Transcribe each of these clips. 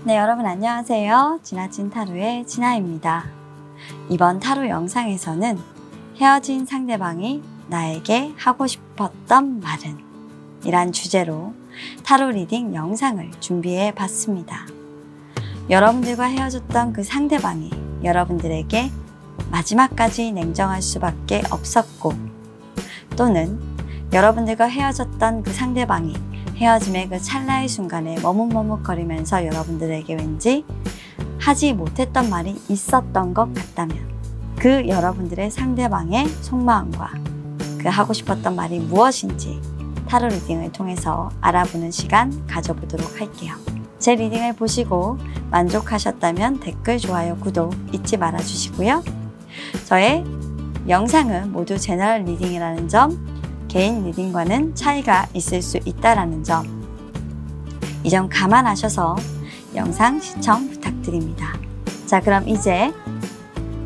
네, 여러분 안녕하세요. 지나친 타로의 진아입니다. 이번 타로 영상에서는 헤어진 상대방이 나에게 하고 싶었던 말은? 이란 주제로 타로 리딩 영상을 준비해 봤습니다. 여러분들과 헤어졌던 그 상대방이 여러분들에게 마지막까지 냉정할 수밖에 없었고, 또는 여러분들과 헤어졌던 그 상대방이 헤어짐의 그 찰나의 순간에 머뭇머뭇거리면서 여러분들에게 왠지 하지 못했던 말이 있었던 것 같다면, 그 여러분들의 상대방의 속마음과 그 하고 싶었던 말이 무엇인지 타로 리딩을 통해서 알아보는 시간 가져보도록 할게요. 제 리딩을 보시고 만족하셨다면 댓글, 좋아요, 구독 잊지 말아 주시고요. 저의 영상은 모두 제너럴 리딩이라는 점, 개인 리딩과는 차이가 있을 수 있다는 점, 이 점 감안하셔서 영상 시청 부탁드립니다. 자, 그럼 이제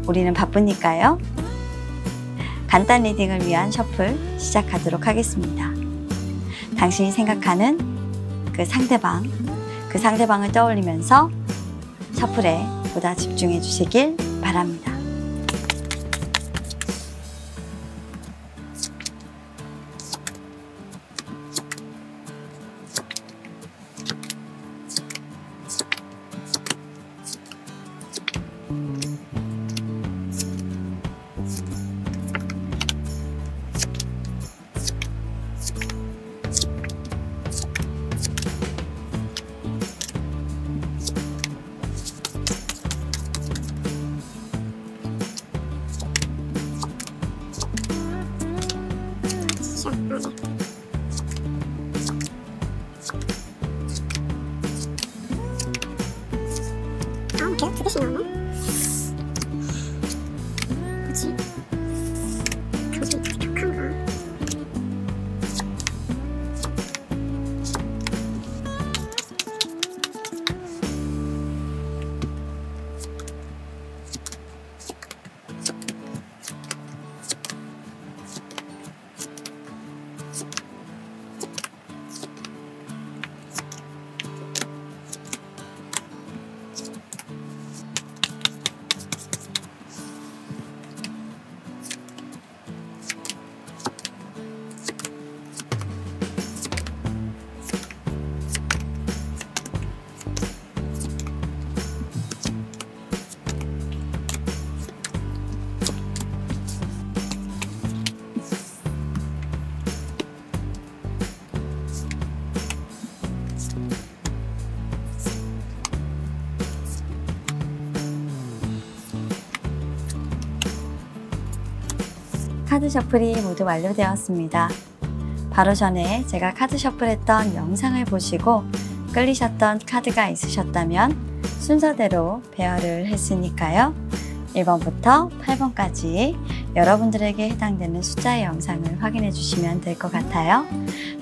우리는 바쁘니까요. 간단 리딩을 위한 셔플 시작하도록 하겠습니다. 당신이 생각하는 그 상대방을 떠올리면서 셔플에 보다 집중해 주시길 바랍니다. 계속 두 개씩 나오네? 뭐지? 당신이 되게 격한가? 카드 셔플이 모두 완료되었습니다. 바로 전에 제가 카드 셔플했던 영상을 보시고 끌리셨던 카드가 있으셨다면 순서대로 배열을 했으니까요. 1번부터 8번까지 여러분들에게 해당되는 숫자의 영상을 확인해 주시면 될 것 같아요.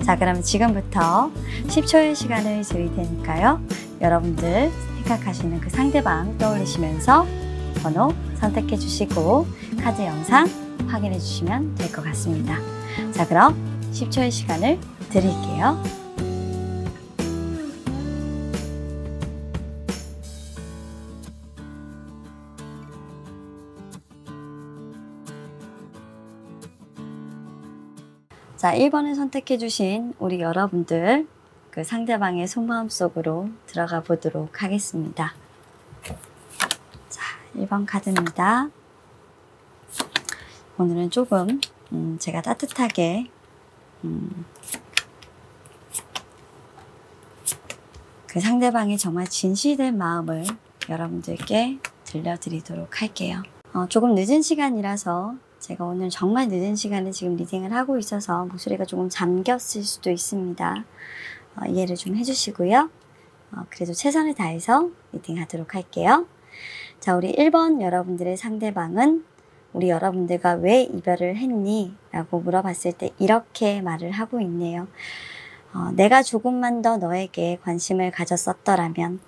자, 그럼 지금부터 10초의 시간을 드릴 테니까요. 여러분들 생각하시는 그 상대방 떠올리시면서 번호 선택해 주시고 카드 영상 확인해 주시면 될 것 같습니다. 자, 그럼 10초의 시간을 드릴게요. 자, 1번을 선택해 주신 우리 여러분들, 그 상대방의 속마음 속으로 들어가 보도록 하겠습니다. 자, 1번 카드입니다. 오늘은 조금 제가 따뜻하게 그 상대방이 정말 진실된 마음을 여러분들께 들려드리도록 할게요. 조금 늦은 시간이라서 제가 오늘 정말 늦은 시간에 지금 리딩을 하고 있어서 목소리가 조금 잠겼을 수도 있습니다. 이해를 좀 해주시고요. 그래도 최선을 다해서 리딩하도록 할게요. 자, 우리 1번 여러분들의 상대방은 우리 여러분들과 왜 이별을 했니? 라고 물어봤을 때 이렇게 말을 하고 있네요. 내가 조금만 더 너에게 관심을 가졌었더라면,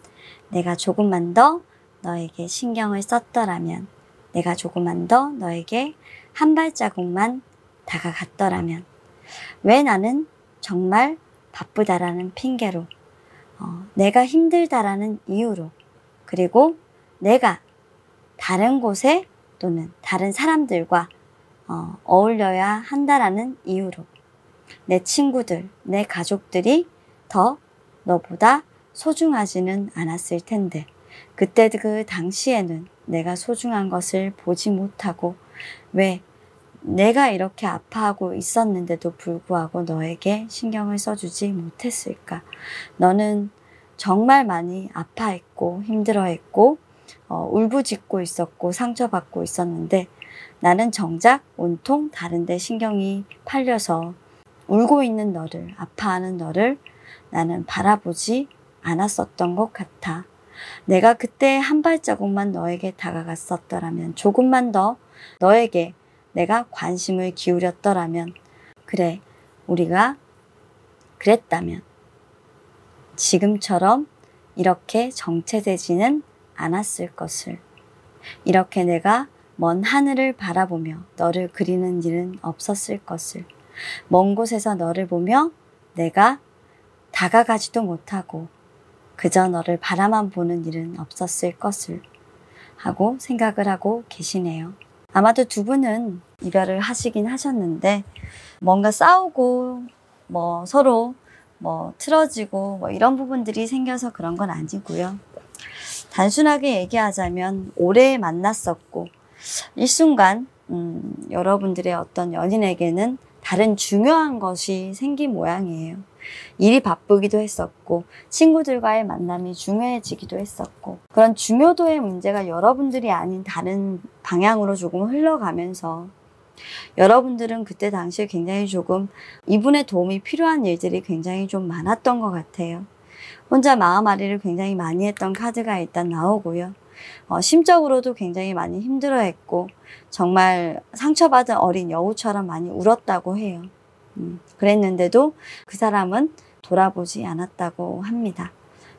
내가 조금만 더 너에게 신경을 썼더라면, 내가 조금만 더 너에게 한 발자국만 다가갔더라면, 왜 나는 정말 바쁘다라는 핑계로 내가 힘들다라는 이유로, 그리고 내가 다른 곳에 또는 다른 사람들과 어울려야 한다라는 이유로 내 친구들, 내 가족들이 더 너보다 소중하지는 않았을 텐데, 그때 그 당시에는 내가 소중한 것을 보지 못하고 왜 내가 이렇게 아파하고 있었는데도 불구하고 너에게 신경을 써주지 못했을까? 너는 정말 많이 아파했고 힘들어했고 울부짖고 있었고 상처받고 있었는데 나는 정작 온통 다른 데 신경이 팔려서 울고 있는 너를, 아파하는 너를 나는 바라보지 않았었던 것 같아. 내가 그때 한 발자국만 너에게 다가갔었더라면, 조금만 더 너에게 내가 관심을 기울였더라면, 그래, 우리가 그랬다면 지금처럼 이렇게 정체되지는 않았을 것을, 이렇게 내가 먼 하늘을 바라보며 너를 그리는 일은 없었을 것을, 먼 곳에서 너를 보며 내가 다가가지도 못하고 그저 너를 바라만 보는 일은 없었을 것을 하고 생각을 하고 계시네요. 아마도 두 분은 이별을 하시긴 하셨는데 뭔가 싸우고 서로 틀어지고 이런 부분들이 생겨서 그런 건 아니고요. 단순하게 얘기하자면 오래 만났었고 일순간 여러분들의 어떤 연인에게는 다른 중요한 것이 생긴 모양이에요. 일이 바쁘기도 했었고 친구들과의 만남이 중요해지기도 했었고, 그런 중요도의 문제가 여러분들이 아닌 다른 방향으로 조금 흘러가면서 여러분들은 그때 당시에 굉장히 조금 이분의 도움이 필요한 일들이 굉장히 좀 많았던 것 같아요. 혼자 마음앓이를 굉장히 많이 했던 카드가 일단 나오고요. 심적으로도 굉장히 많이 힘들어했고 정말 상처받은 어린 여우처럼 많이 울었다고 해요. 그랬는데도 그 사람은 돌아보지 않았다고 합니다.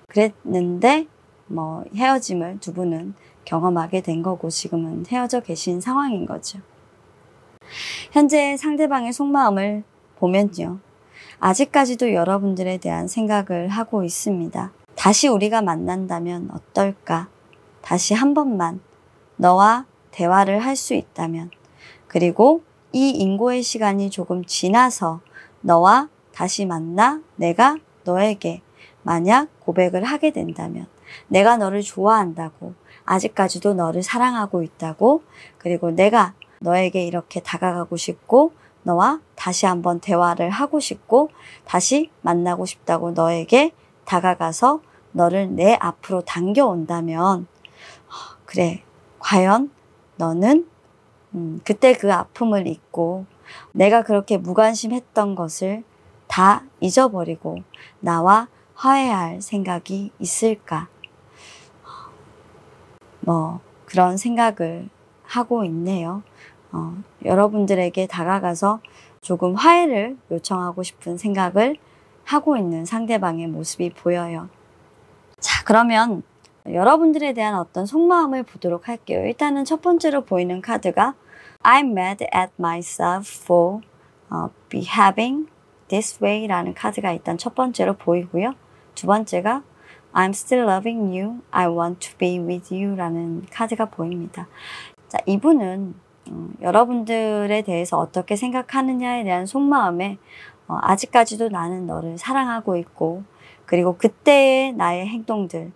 그랬는데 헤어짐을 두 분은 경험하게 된 거고 지금은 헤어져 계신 상황인 거죠. 현재 상대방의 속마음을 보면요, 아직까지도 여러분들에 대한 생각을 하고 있습니다. 다시 우리가 만난다면 어떨까? 다시 한 번만 너와 대화를 할 수 있다면, 그리고 이 인고의 시간이 조금 지나서 너와 다시 만나 내가 너에게 만약 고백을 하게 된다면, 내가 너를 좋아한다고, 아직까지도 너를 사랑하고 있다고, 그리고 내가 너에게 이렇게 다가가고 싶고 너와 다시 한번 대화를 하고 싶고 다시 만나고 싶다고 너에게 다가가서 너를 내 앞으로 당겨온다면, 그래, 과연 너는 그때 그 아픔을 잊고 내가 그렇게 무관심했던 것을 다 잊어버리고 나와 화해할 생각이 있을까? 그런 생각을 하고 있네요. 여러분들에게 다가가서 조금 화해를 요청하고 싶은 생각을 하고 있는 상대방의 모습이 보여요. 자, 그러면 여러분들에 대한 어떤 속마음을 보도록 할게요. 일단은 첫 번째로 보이는 카드가 I'm mad at myself for behaving this way 라는 카드가 일단 첫 번째로 보이고요. 두 번째가 I'm still loving you, I want to be with you 라는 카드가 보입니다. 자, 이분은 여러분들에 대해서 어떻게 생각하느냐에 대한 속마음에 아직까지도 나는 너를 사랑하고 있고, 그리고 그때의 나의 행동들을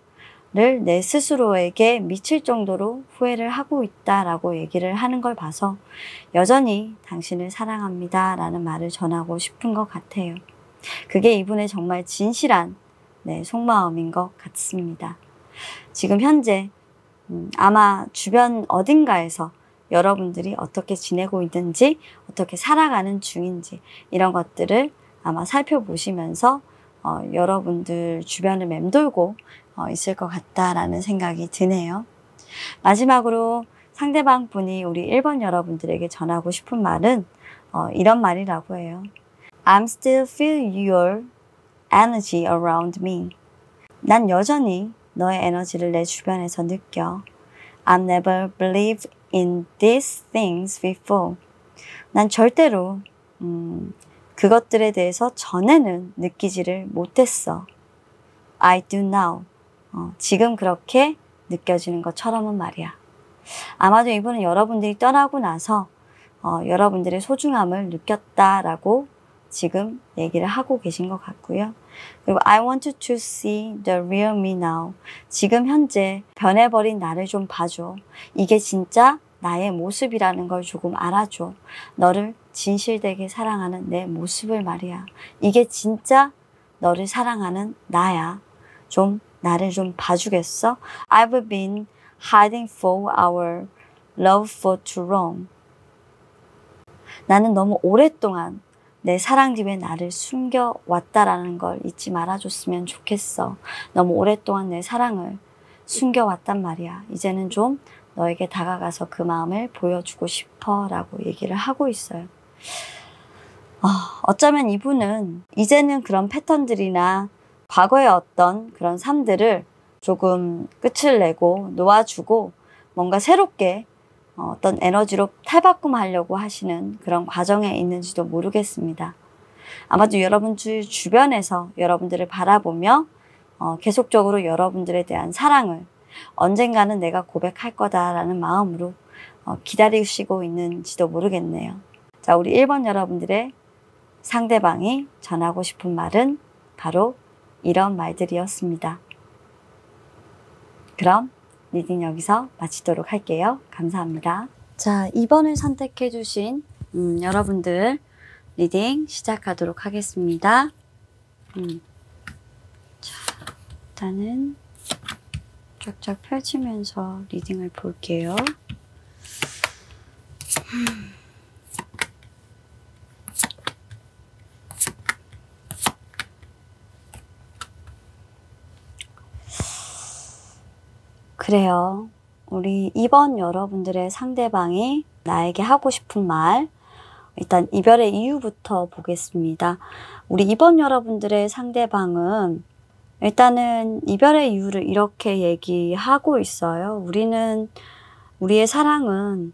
내 스스로에게 미칠 정도로 후회를 하고 있다라고 얘기를 하는 걸 봐서 여전히 당신을 사랑합니다 라는 말을 전하고 싶은 것 같아요. 그게 이분의 정말 진실한 속마음인 것 같습니다. 지금 현재 아마 주변 어딘가에서 여러분들이 어떻게 지내고 있는지, 어떻게 살아가는 중인지 이런 것들을 아마 살펴보시면서 여러분들 주변을 맴돌고 있을 것 같다라는 생각이 드네요. 마지막으로 상대방 분이 우리 1번 여러분들에게 전하고 싶은 말은 이런 말이라고 해요. I'm still feel your energy around me. 난 여전히 너의 에너지를 내 주변에서 느껴. I've never believed in these things before. 난 절대로 그것들에 대해서 전에는 느끼지를 못했어. I do now. 지금 그렇게 느껴지는 것처럼은 말이야. 아마도 이분은 여러분들이 떠나고 나서 여러분들의 소중함을 느꼈다라고 지금 얘기를 하고 계신 것 같고요. 그리고 I want to see the real me now. 지금 현재 변해버린 나를 좀 봐줘. 이게 진짜 나의 모습이라는 걸 조금 알아줘. 너를 진실되게 사랑하는 내 모습을 말이야. 이게 진짜 너를 사랑하는 나야. 좀 나를 좀 봐주겠어? I've been hiding for our love for too long. 나는 너무 오랫동안 내 사랑 집에 나를 숨겨왔다라는 걸 잊지 말아줬으면 좋겠어. 너무 오랫동안 내 사랑을 숨겨왔단 말이야. 이제는 좀 너에게 다가가서 그 마음을 보여주고 싶어 라고 얘기를 하고 있어요. 어쩌면 이분은 이제는 그런 패턴들이나 과거의 어떤 그런 삶들을 조금 끝을 내고 놓아주고 뭔가 새롭게 어떤 에너지로 탈바꿈하려고 하시는 그런 과정에 있는지도 모르겠습니다. 아마도 여러분들 주변에서 여러분들을 바라보며 계속적으로 여러분들에 대한 사랑을 언젠가는 내가 고백할 거다라는 마음으로 기다리시고 있는지도 모르겠네요. 자, 우리 1번 여러분들의 상대방이 전하고 싶은 말은 바로 이런 말들이었습니다. 그럼 리딩 여기서 마치도록 할게요. 감사합니다. 자, 2번을 선택해 주신 여러분들 리딩 시작하도록 하겠습니다. 자, 일단은 쫙쫙 펼치면서 리딩을 볼게요. 그래요. 우리 2번 여러분들의 상대방이 나에게 하고 싶은 말, 일단 이별의 이유부터 보겠습니다. 우리 2번 여러분들의 상대방은 일단은 이별의 이유를 이렇게 얘기하고 있어요. 우리의 사랑은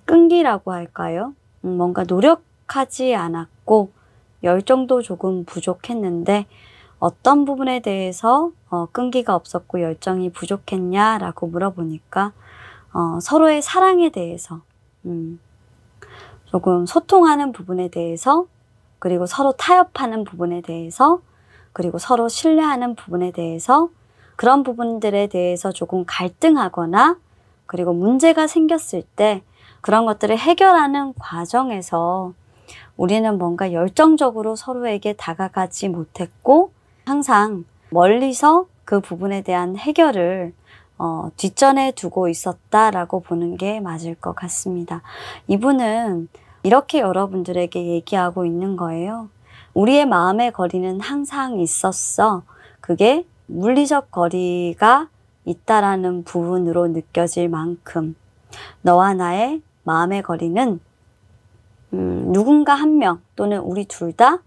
끈기라고 할까요? 뭔가 노력하지 않았고 열정도 조금 부족했는데 어떤 부분에 대해서 끈기가 없었고 열정이 부족했냐라고 물어보니까 서로의 사랑에 대해서 조금 소통하는 부분에 대해서, 그리고 서로 타협하는 부분에 대해서, 그리고 서로 신뢰하는 부분에 대해서, 그런 부분들에 대해서 조금 갈등하거나 그리고 문제가 생겼을 때 그런 것들을 해결하는 과정에서 우리는 뭔가 열정적으로 서로에게 다가가지 못했고 항상 멀리서 그 부분에 대한 해결을 뒷전에 두고 있었다라고 보는 게 맞을 것 같습니다. 이분은 이렇게 여러분들에게 얘기하고 있는 거예요. 우리의 마음의 거리는 항상 있었어. 그게 물리적 거리가 있다라는 부분으로 느껴질 만큼 너와 나의 마음의 거리는 누군가 한 명 또는 우리 둘 다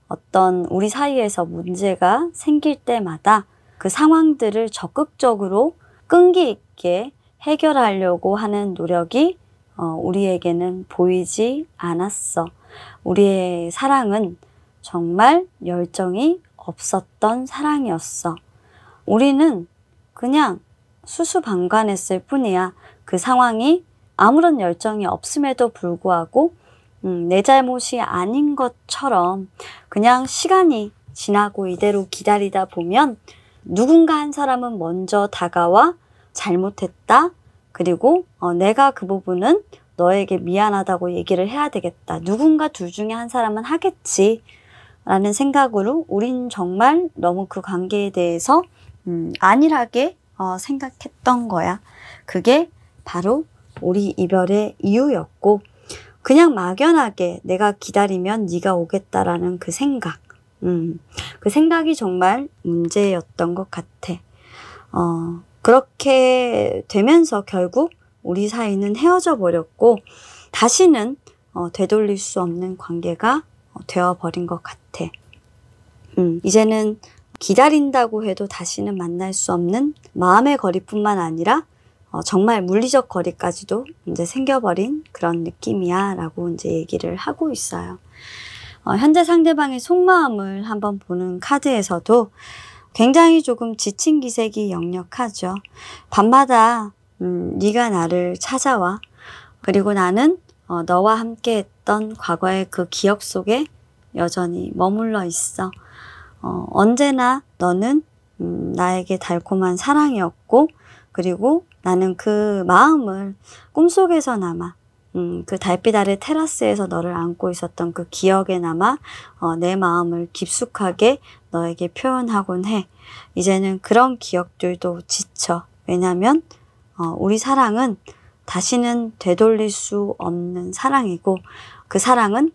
어떤 우리 사이에서 문제가 생길 때마다 그 상황들을 적극적으로 끈기 있게 해결하려고 하는 노력이 우리에게는 보이지 않았어. 우리의 사랑은 정말 열정이 없었던 사랑이었어. 우리는 그냥 수수방관했을 뿐이야. 그 상황이 아무런 열정이 없음에도 불구하고 내 잘못이 아닌 것처럼 그냥 시간이 지나고 이대로 기다리다 보면 누군가 한 사람은 먼저 다가와 잘못했다. 그리고 내가 그 부분은 너에게 미안하다고 얘기를 해야 되겠다. 누군가 둘 중에 한 사람은 하겠지. 라는 생각으로 우린 정말 너무 그 관계에 대해서 안일하게 생각했던 거야. 그게 바로 우리 이별의 이유였고 그냥 막연하게 내가 기다리면 네가 오겠다라는 그 생각. 그 생각이 정말 문제였던 것 같아. 그렇게 되면서 결국 우리 사이는 헤어져 버렸고 다시는 되돌릴 수 없는 관계가 되어버린 것 같아. 이제는 기다린다고 해도 다시는 만날 수 없는 마음의 거리뿐만 아니라 정말 물리적 거리까지도 이제 생겨버린 그런 느낌이야 라고 이제 얘기를 하고 있어요. 현재 상대방의 속마음을 한번 보는 카드에서도 굉장히 조금 지친 기색이 역력하죠. 밤마다 네가 나를 찾아와. 그리고 나는 너와 함께 했던 과거의 그 기억 속에 여전히 머물러 있어. 언제나 너는 나에게 달콤한 사랑이었고, 그리고 나는 그 마음을 꿈속에서나마 그 달빛 아래 테라스에서 너를 안고 있었던 그 기억에 남아 내 마음을 깊숙하게 너에게 표현하곤 해. 이제는 그런 기억들도 지쳐. 왜냐면 우리 사랑은 다시는 되돌릴 수 없는 사랑이고, 그 사랑은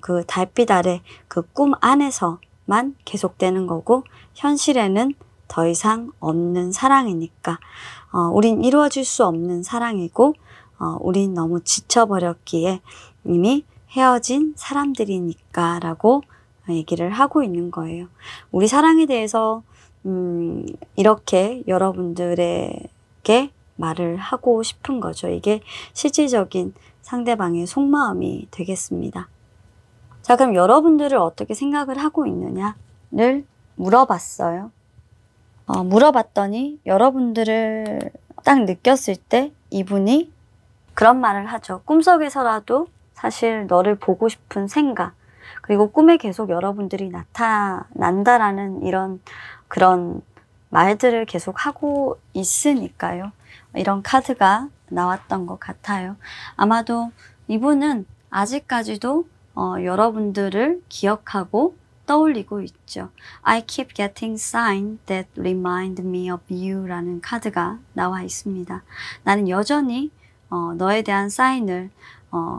그 달빛 아래 그 꿈 안에서만 계속되는 거고, 현실에는 더 이상 없는 사랑이니까 우린 이루어질 수 없는 사랑이고, 우린 너무 지쳐버렸기에 이미 헤어진 사람들이니까 라고 얘기를 하고 있는 거예요. 우리 사랑에 대해서 이렇게 여러분들에게 말을 하고 싶은 거죠. 이게 실질적인 상대방의 속마음이 되겠습니다. 자, 그럼 여러분들을 어떻게 생각을 하고 있느냐를 물어봤어요. 물어봤더니 여러분들을 딱 느꼈을 때 이분이 그런 말을 하죠. 꿈속에서라도 사실 너를 보고 싶은 생각, 그리고 꿈에 계속 여러분들이 나타난다라는 그런 말들을 계속 하고 있으니까요. 이런 카드가 나왔던 것 같아요. 아마도 이분은 아직까지도 여러분들을 기억하고 떠올리고 있죠. I keep getting signs that remind me of you 라는 카드가 나와 있습니다. 나는 여전히 너에 대한 사인을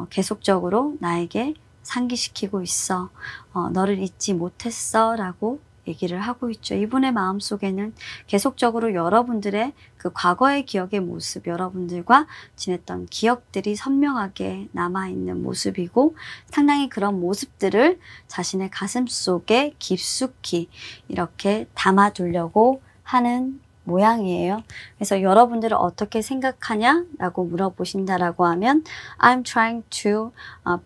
계속적으로 나에게 상기시키고 있어. 너를 잊지 못했어 라고 얘기를 하고 있죠. 이분의 마음속에는 계속적으로 여러분들의 그 과거의 기억의 모습, 여러분들과 지냈던 기억들이 선명하게 남아있는 모습이고, 상당히 그런 모습들을 자신의 가슴 속에 깊숙이 이렇게 담아두려고 하는 모양이에요. 그래서 여러분들을 어떻게 생각하냐라고 물어보신다라고 하면 I'm trying to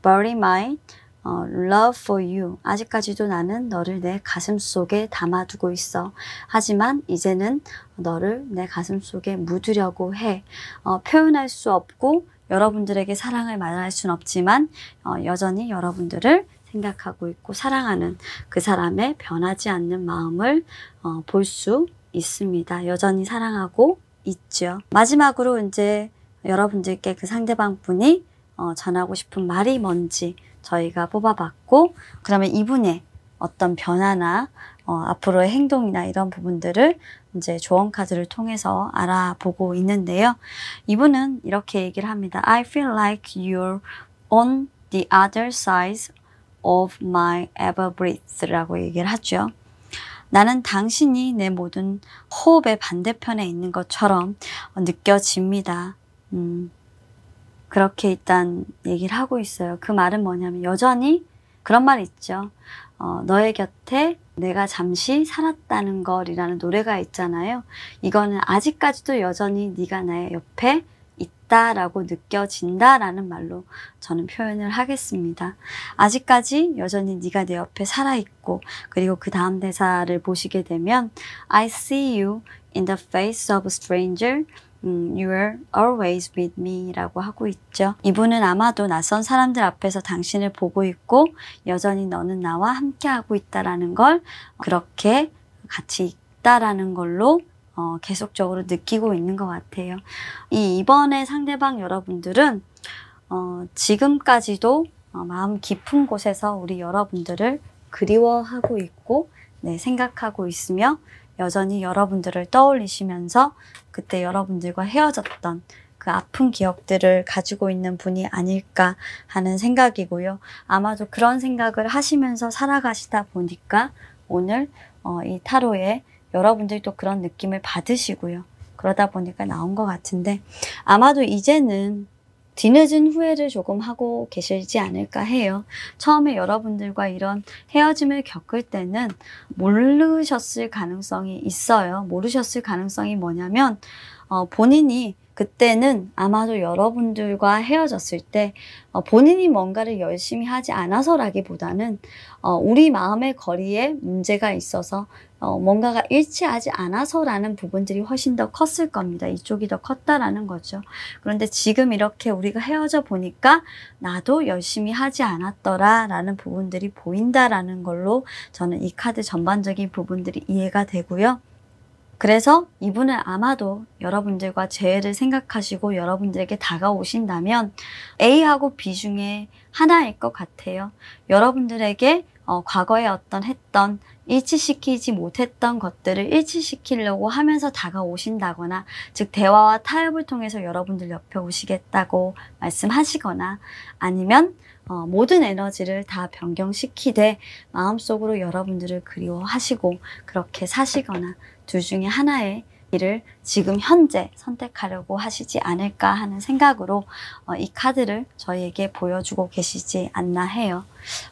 bury my love for you. 아직까지도 나는 너를 내 가슴 속에 담아두고 있어. 하지만 이제는 너를 내 가슴 속에 묻으려고 해. 표현할 수 없고 여러분들에게 사랑을 말할 수는 없지만 여전히 여러분들을 생각하고 있고 사랑하는 그 사람의 변하지 않는 마음을 볼 수 있습니다. 여전히 사랑하고 있죠. 마지막으로 이제 여러분들께 그 상대방 분이 전하고 싶은 말이 뭔지 저희가 뽑아봤고, 그러면 이분의 어떤 변화나 앞으로의 행동이나 이런 부분들을 이제 조언 카드를 통해서 알아보고 있는데요. 이분은 이렇게 얘기를 합니다. I feel like you're on the other side of my ever breath 라고 얘기를 하죠. 나는 당신이 내 모든 호흡의 반대편에 있는 것처럼 느껴집니다. 그렇게 일단 얘기를 하고 있어요. 그 말은 뭐냐면 여전히 그런 말 있죠. 너의 곁에 내가 잠시 살았다는 걸이라는 노래가 있잖아요. 이거는 아직까지도 여전히 네가 나의 옆에 있다라고 느껴진다라는 말로 저는 표현을 하겠습니다. 아직까지 여전히 네가 내 옆에 살아있고, 그리고 그 다음 대사를 보시게 되면 I see you in the face of a stranger. You're always with me 라고 하고 있죠. 이분은 아마도 낯선 사람들 앞에서 당신을 보고 있고 여전히 너는 나와 함께하고 있다라는 걸, 그렇게 같이 있다라는 걸로 계속적으로 느끼고 있는 것 같아요. 이번에 상대방 여러분들은 지금까지도 마음 깊은 곳에서 우리 여러분들을 그리워하고 있고 생각하고 있으며 여전히 여러분들을 떠올리시면서 그때 여러분들과 헤어졌던 그 아픈 기억들을 가지고 있는 분이 아닐까 하는 생각이고요. 아마도 그런 생각을 하시면서 살아가시다 보니까 오늘 이 타로에 여러분들도 그런 느낌을 받으시고요. 그러다 보니까 나온 것 같은데, 아마도 이제는 뒤늦은 후회를 조금 하고 계시지 않을까 해요. 처음에 여러분들과 이런 헤어짐을 겪을 때는 모르셨을 가능성이 있어요. 모르셨을 가능성이 뭐냐면 본인이 그때는 아마도 여러분들과 헤어졌을 때 본인이 뭔가를 열심히 하지 않아서라기보다는 우리 마음의 거리에 문제가 있어서 뭔가가 일치하지 않아서라는 부분들이 훨씬 더 컸을 겁니다. 이쪽이 더 컸다라는 거죠. 그런데 지금 이렇게 우리가 헤어져 보니까 나도 열심히 하지 않았더라 라는 부분들이 보인다라는 걸로 저는 이 카드 전반적인 부분들이 이해가 되고요. 그래서 이분은 아마도 여러분들과 재회를 생각하시고 여러분들에게 다가오신다면 A하고 B 중에 하나일 것 같아요. 여러분들에게 과거에 했던 일치시키지 못했던 것들을 일치시키려고 하면서 다가오신다거나, 즉 대화와 타협을 통해서 여러분들 옆에 오시겠다고 말씀하시거나, 아니면 모든 에너지를 다 변경시키되 마음속으로 여러분들을 그리워하시고 그렇게 사시거나, 둘 중에 하나의 길을 지금 현재 선택하려고 하시지 않을까 하는 생각으로 이 카드를 저희에게 보여주고 계시지 않나 해요.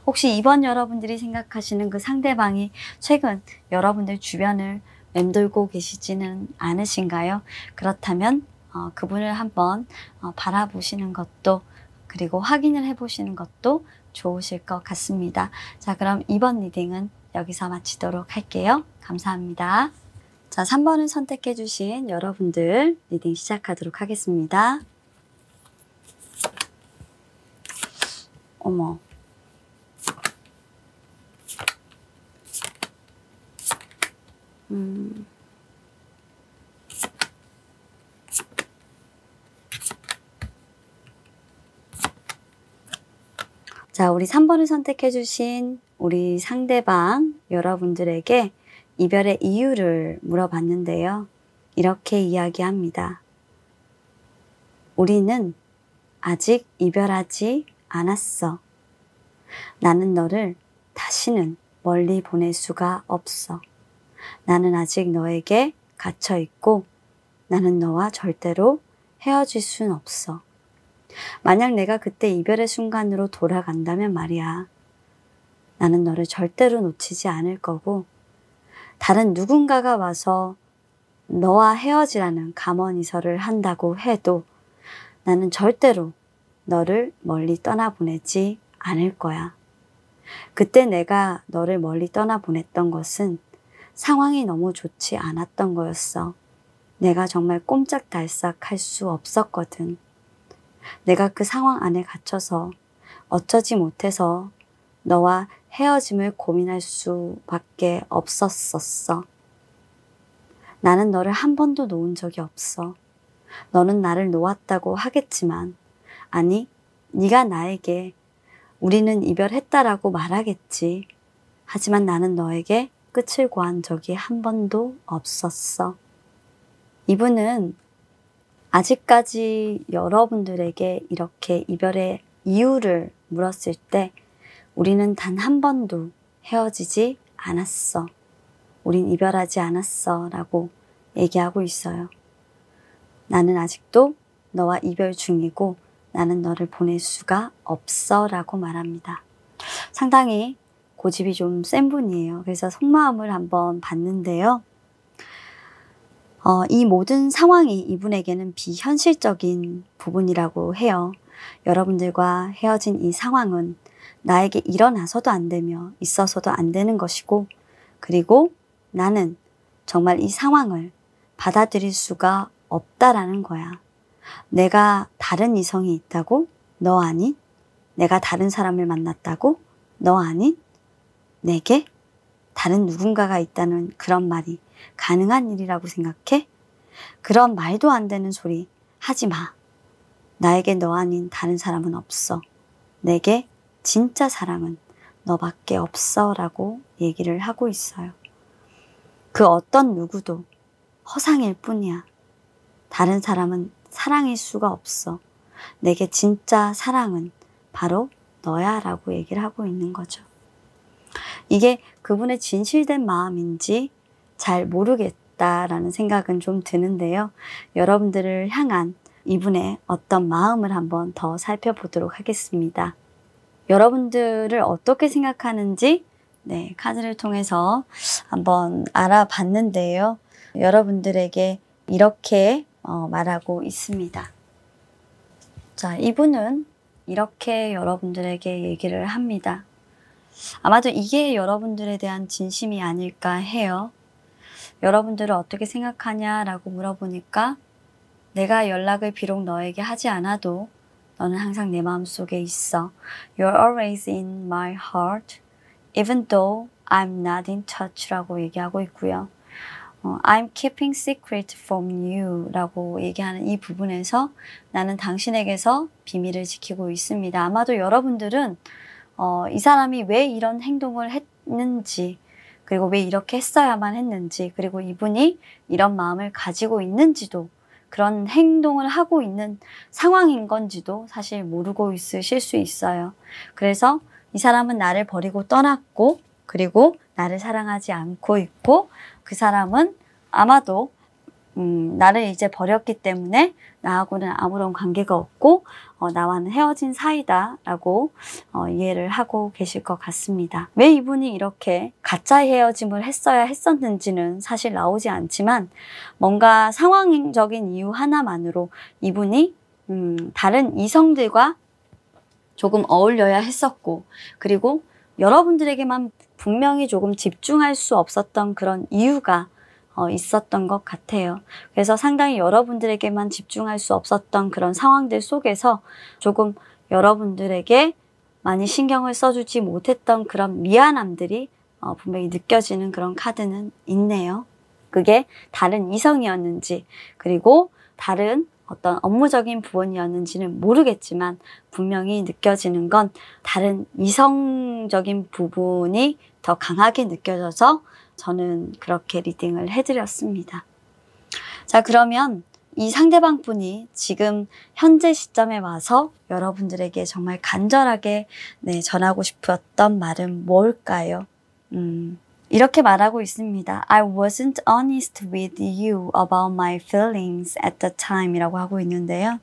혹시 이번 여러분들이 생각하시는 그 상대방이 최근 여러분들 주변을 맴돌고 계시지는 않으신가요? 그렇다면 그분을 한번 바라보시는 것도, 그리고 확인을 해보시는 것도 좋으실 것 같습니다. 자, 그럼 이번 리딩은 여기서 마치도록 할게요. 감사합니다. 자, 3번을 선택해 주신 여러분들 리딩 시작하도록 하겠습니다. 어머. 자, 우리 3번을 선택해 주신 우리 상대방 여러분들에게 이별의 이유를 물어봤는데요. 이렇게 이야기합니다. 우리는 아직 이별하지 않았어. 나는 너를 다시는 멀리 보낼 수가 없어. 나는 아직 너에게 갇혀 있고 나는 너와 절대로 헤어질 순 없어. 만약 내가 그때 이별의 순간으로 돌아간다면 말이야. 나는 너를 절대로 놓치지 않을 거고, 다른 누군가가 와서 너와 헤어지라는 감언이설을 한다고 해도 나는 절대로 너를 멀리 떠나보내지 않을 거야. 그때 내가 너를 멀리 떠나보냈던 것은 상황이 너무 좋지 않았던 거였어. 내가 정말 꼼짝달싹 할 수 없었거든. 내가 그 상황 안에 갇혀서 어쩌지 못해서 너와 헤어짐을 고민할 수밖에 없었었어. 나는 너를 한 번도 놓은 적이 없어. 너는 나를 놓았다고 하겠지만, 아니, 네가 나에게 우리는 이별했다라고 말하겠지. 하지만 나는 너에게 끝을 고한 적이 한 번도 없었어. 이분은 아직까지 여러분들에게 이렇게 이별의 이유를 물었을 때 우리는 단 한 번도 헤어지지 않았어. 우린 이별하지 않았어 라고 얘기하고 있어요. 나는 아직도 너와 이별 중이고 나는 너를 보낼 수가 없어 라고 말합니다. 상당히 고집이 좀 센 분이에요. 그래서 속마음을 한번 봤는데요. 이 모든 상황이 이분에게는 비현실적인 부분이라고 해요. 여러분들과 헤어진 이 상황은 나에게 일어나서도 안 되며 있어서도 안 되는 것이고, 그리고 나는 정말 이 상황을 받아들일 수가 없다라는 거야. 내가 다른 이성이 있다고? 너 아닌? 내가 다른 사람을 만났다고? 너 아닌? 내게 다른 누군가가 있다는 그런 말이 가능한 일이라고 생각해? 그런 말도 안 되는 소리 하지 마. 나에게 너 아닌 다른 사람은 없어. 내게 진짜 사랑은 너밖에 없어 라고 얘기를 하고 있어요. 그 어떤 누구도 허상일 뿐이야. 다른 사람은 사랑일 수가 없어. 내게 진짜 사랑은 바로 너야 라고 얘기를 하고 있는 거죠. 이게 그분의 진실된 마음인지 잘 모르겠다라는 생각은 좀 드는데요. 여러분들을 향한 이분의 어떤 마음을 한번 더 살펴보도록 하겠습니다. 여러분들을 어떻게 생각하는지 카드를 통해서 한번 알아봤는데요. 여러분들에게 이렇게 말하고 있습니다. 자, 이분은 이렇게 여러분들에게 얘기를 합니다. 아마도 이게 여러분들에 대한 진심이 아닐까 해요. 여러분들은 어떻게 생각하냐라고 물어보니까 내가 연락을 비록 너에게 하지 않아도 너는 항상 내 마음속에 있어. You're always in my heart, even though I'm not in touch 라고 얘기하고 있고요. I'm keeping secret from you 라고 얘기하는 이 부분에서 나는 당신에게서 비밀을 지키고 있습니다. 아마도 여러분들은 이 사람이 왜 이런 행동을 했는지, 그리고 왜 이렇게 했어야만 했는지, 그리고 이분이 이런 마음을 가지고 있는지도, 그런 행동을 하고 있는 상황인 건지도 사실 모르고 있으실 수 있어요. 그래서 이 사람은 나를 버리고 떠났고, 그리고 나를 사랑하지 않고 있고, 그 사람은 아마도 나를 이제 버렸기 때문에 나하고는 아무런 관계가 없고 나와는 헤어진 사이다 라고 이해를 하고 계실 것 같습니다. 왜 이분이 이렇게 가짜 헤어짐을 했어야 했었는지는 사실 나오지 않지만 뭔가 상황적인 이유 하나만으로 이분이 다른 이성들과 조금 어울려야 했었고, 그리고 여러분들에게만 분명히 조금 집중할 수 없었던 그런 이유가 있었던 것 같아요. 그래서 상당히 여러분들에게만 집중할 수 없었던 그런 상황들 속에서 조금 여러분들에게 많이 신경을 써주지 못했던 그런 미안함들이 분명히 느껴지는 그런 카드는 있네요. 그게 다른 이성이었는지, 그리고 다른 어떤 업무적인 부분이었는지는 모르겠지만 분명히 느껴지는 건 다른 이성적인 부분이 더 강하게 느껴져서 저는 그렇게 리딩을 해드렸습니다. 자, 그러면 이 상대방 분이 지금 현재 시점에 와서 여러분들에게 정말 간절하게 전하고 싶었던 말은 뭘까요? 이렇게 말하고 있습니다. I wasn't honest with you about my feelings at the time 이라고 하고 있는데요.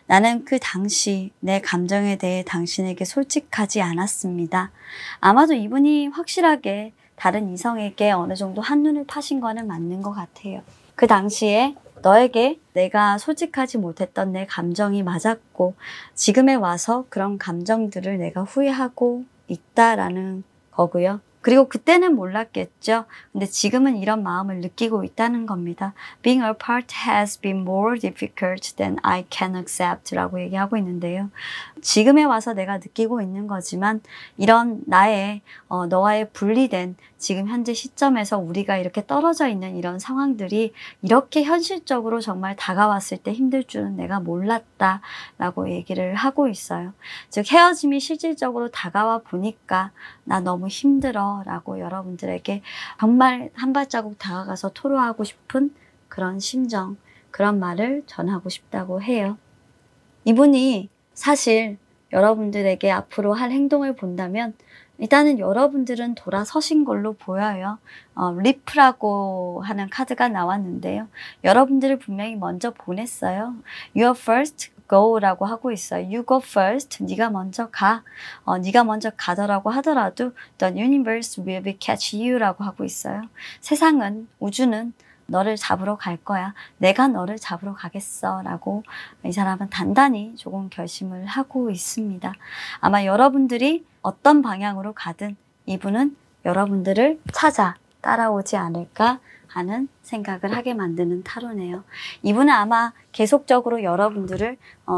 나는 그 당시 내 감정에 대해 당신에게 솔직하지 않았습니다. 아마도 이분이 확실하게 다른 이성에게 어느 정도 한눈을 파신 거는 맞는 것 같아요. 그 당시에 너에게 내가 솔직하지 못했던 내 감정이 맞았고 지금에 와서 그런 감정들을 내가 후회하고 있다라는 거고요. 그리고 그때는 몰랐겠죠. 근데 지금은 이런 마음을 느끼고 있다는 겁니다. Being apart has been more difficult than I can accept 라고 얘기하고 있는데요. 지금에 와서 내가 느끼고 있는 거지만 이런 나의 너와의 분리된 지금 현재 시점에서 우리가 이렇게 떨어져 있는 이런 상황들이 이렇게 현실적으로 정말 다가왔을 때 힘들 줄은 내가 몰랐다 라고 얘기를 하고 있어요. 즉 헤어짐이 실질적으로 다가와 보니까 나 너무 힘들어 라고 여러분들에게 정말 한 발자국 다가가서 토로하고 싶은 그런 심정, 그런 말을 전하고 싶다고 해요. 이분이 사실 여러분들에게 앞으로 할 행동을 본다면 일단은 여러분들은 돌아서신 걸로 보여요. 리프라고 하는 카드가 나왔는데요. 여러분들을 분명히 먼저 보냈어요. You're first, go라고 하고 있어요. You go first. 네가 먼저 가. 네가 먼저 가더라고 하더라도 The universe will be catch you라고 하고 있어요. 세상은, 우주는 너를 잡으러 갈 거야. 내가 너를 잡으러 가겠어 라고 이 사람은 단단히 조금 결심을 하고 있습니다. 아마 여러분들이 어떤 방향으로 가든 이분은 여러분들을 찾아 따라오지 않을까 하는 생각을 하게 만드는 타로네요. 이분은 아마 계속적으로 여러분들을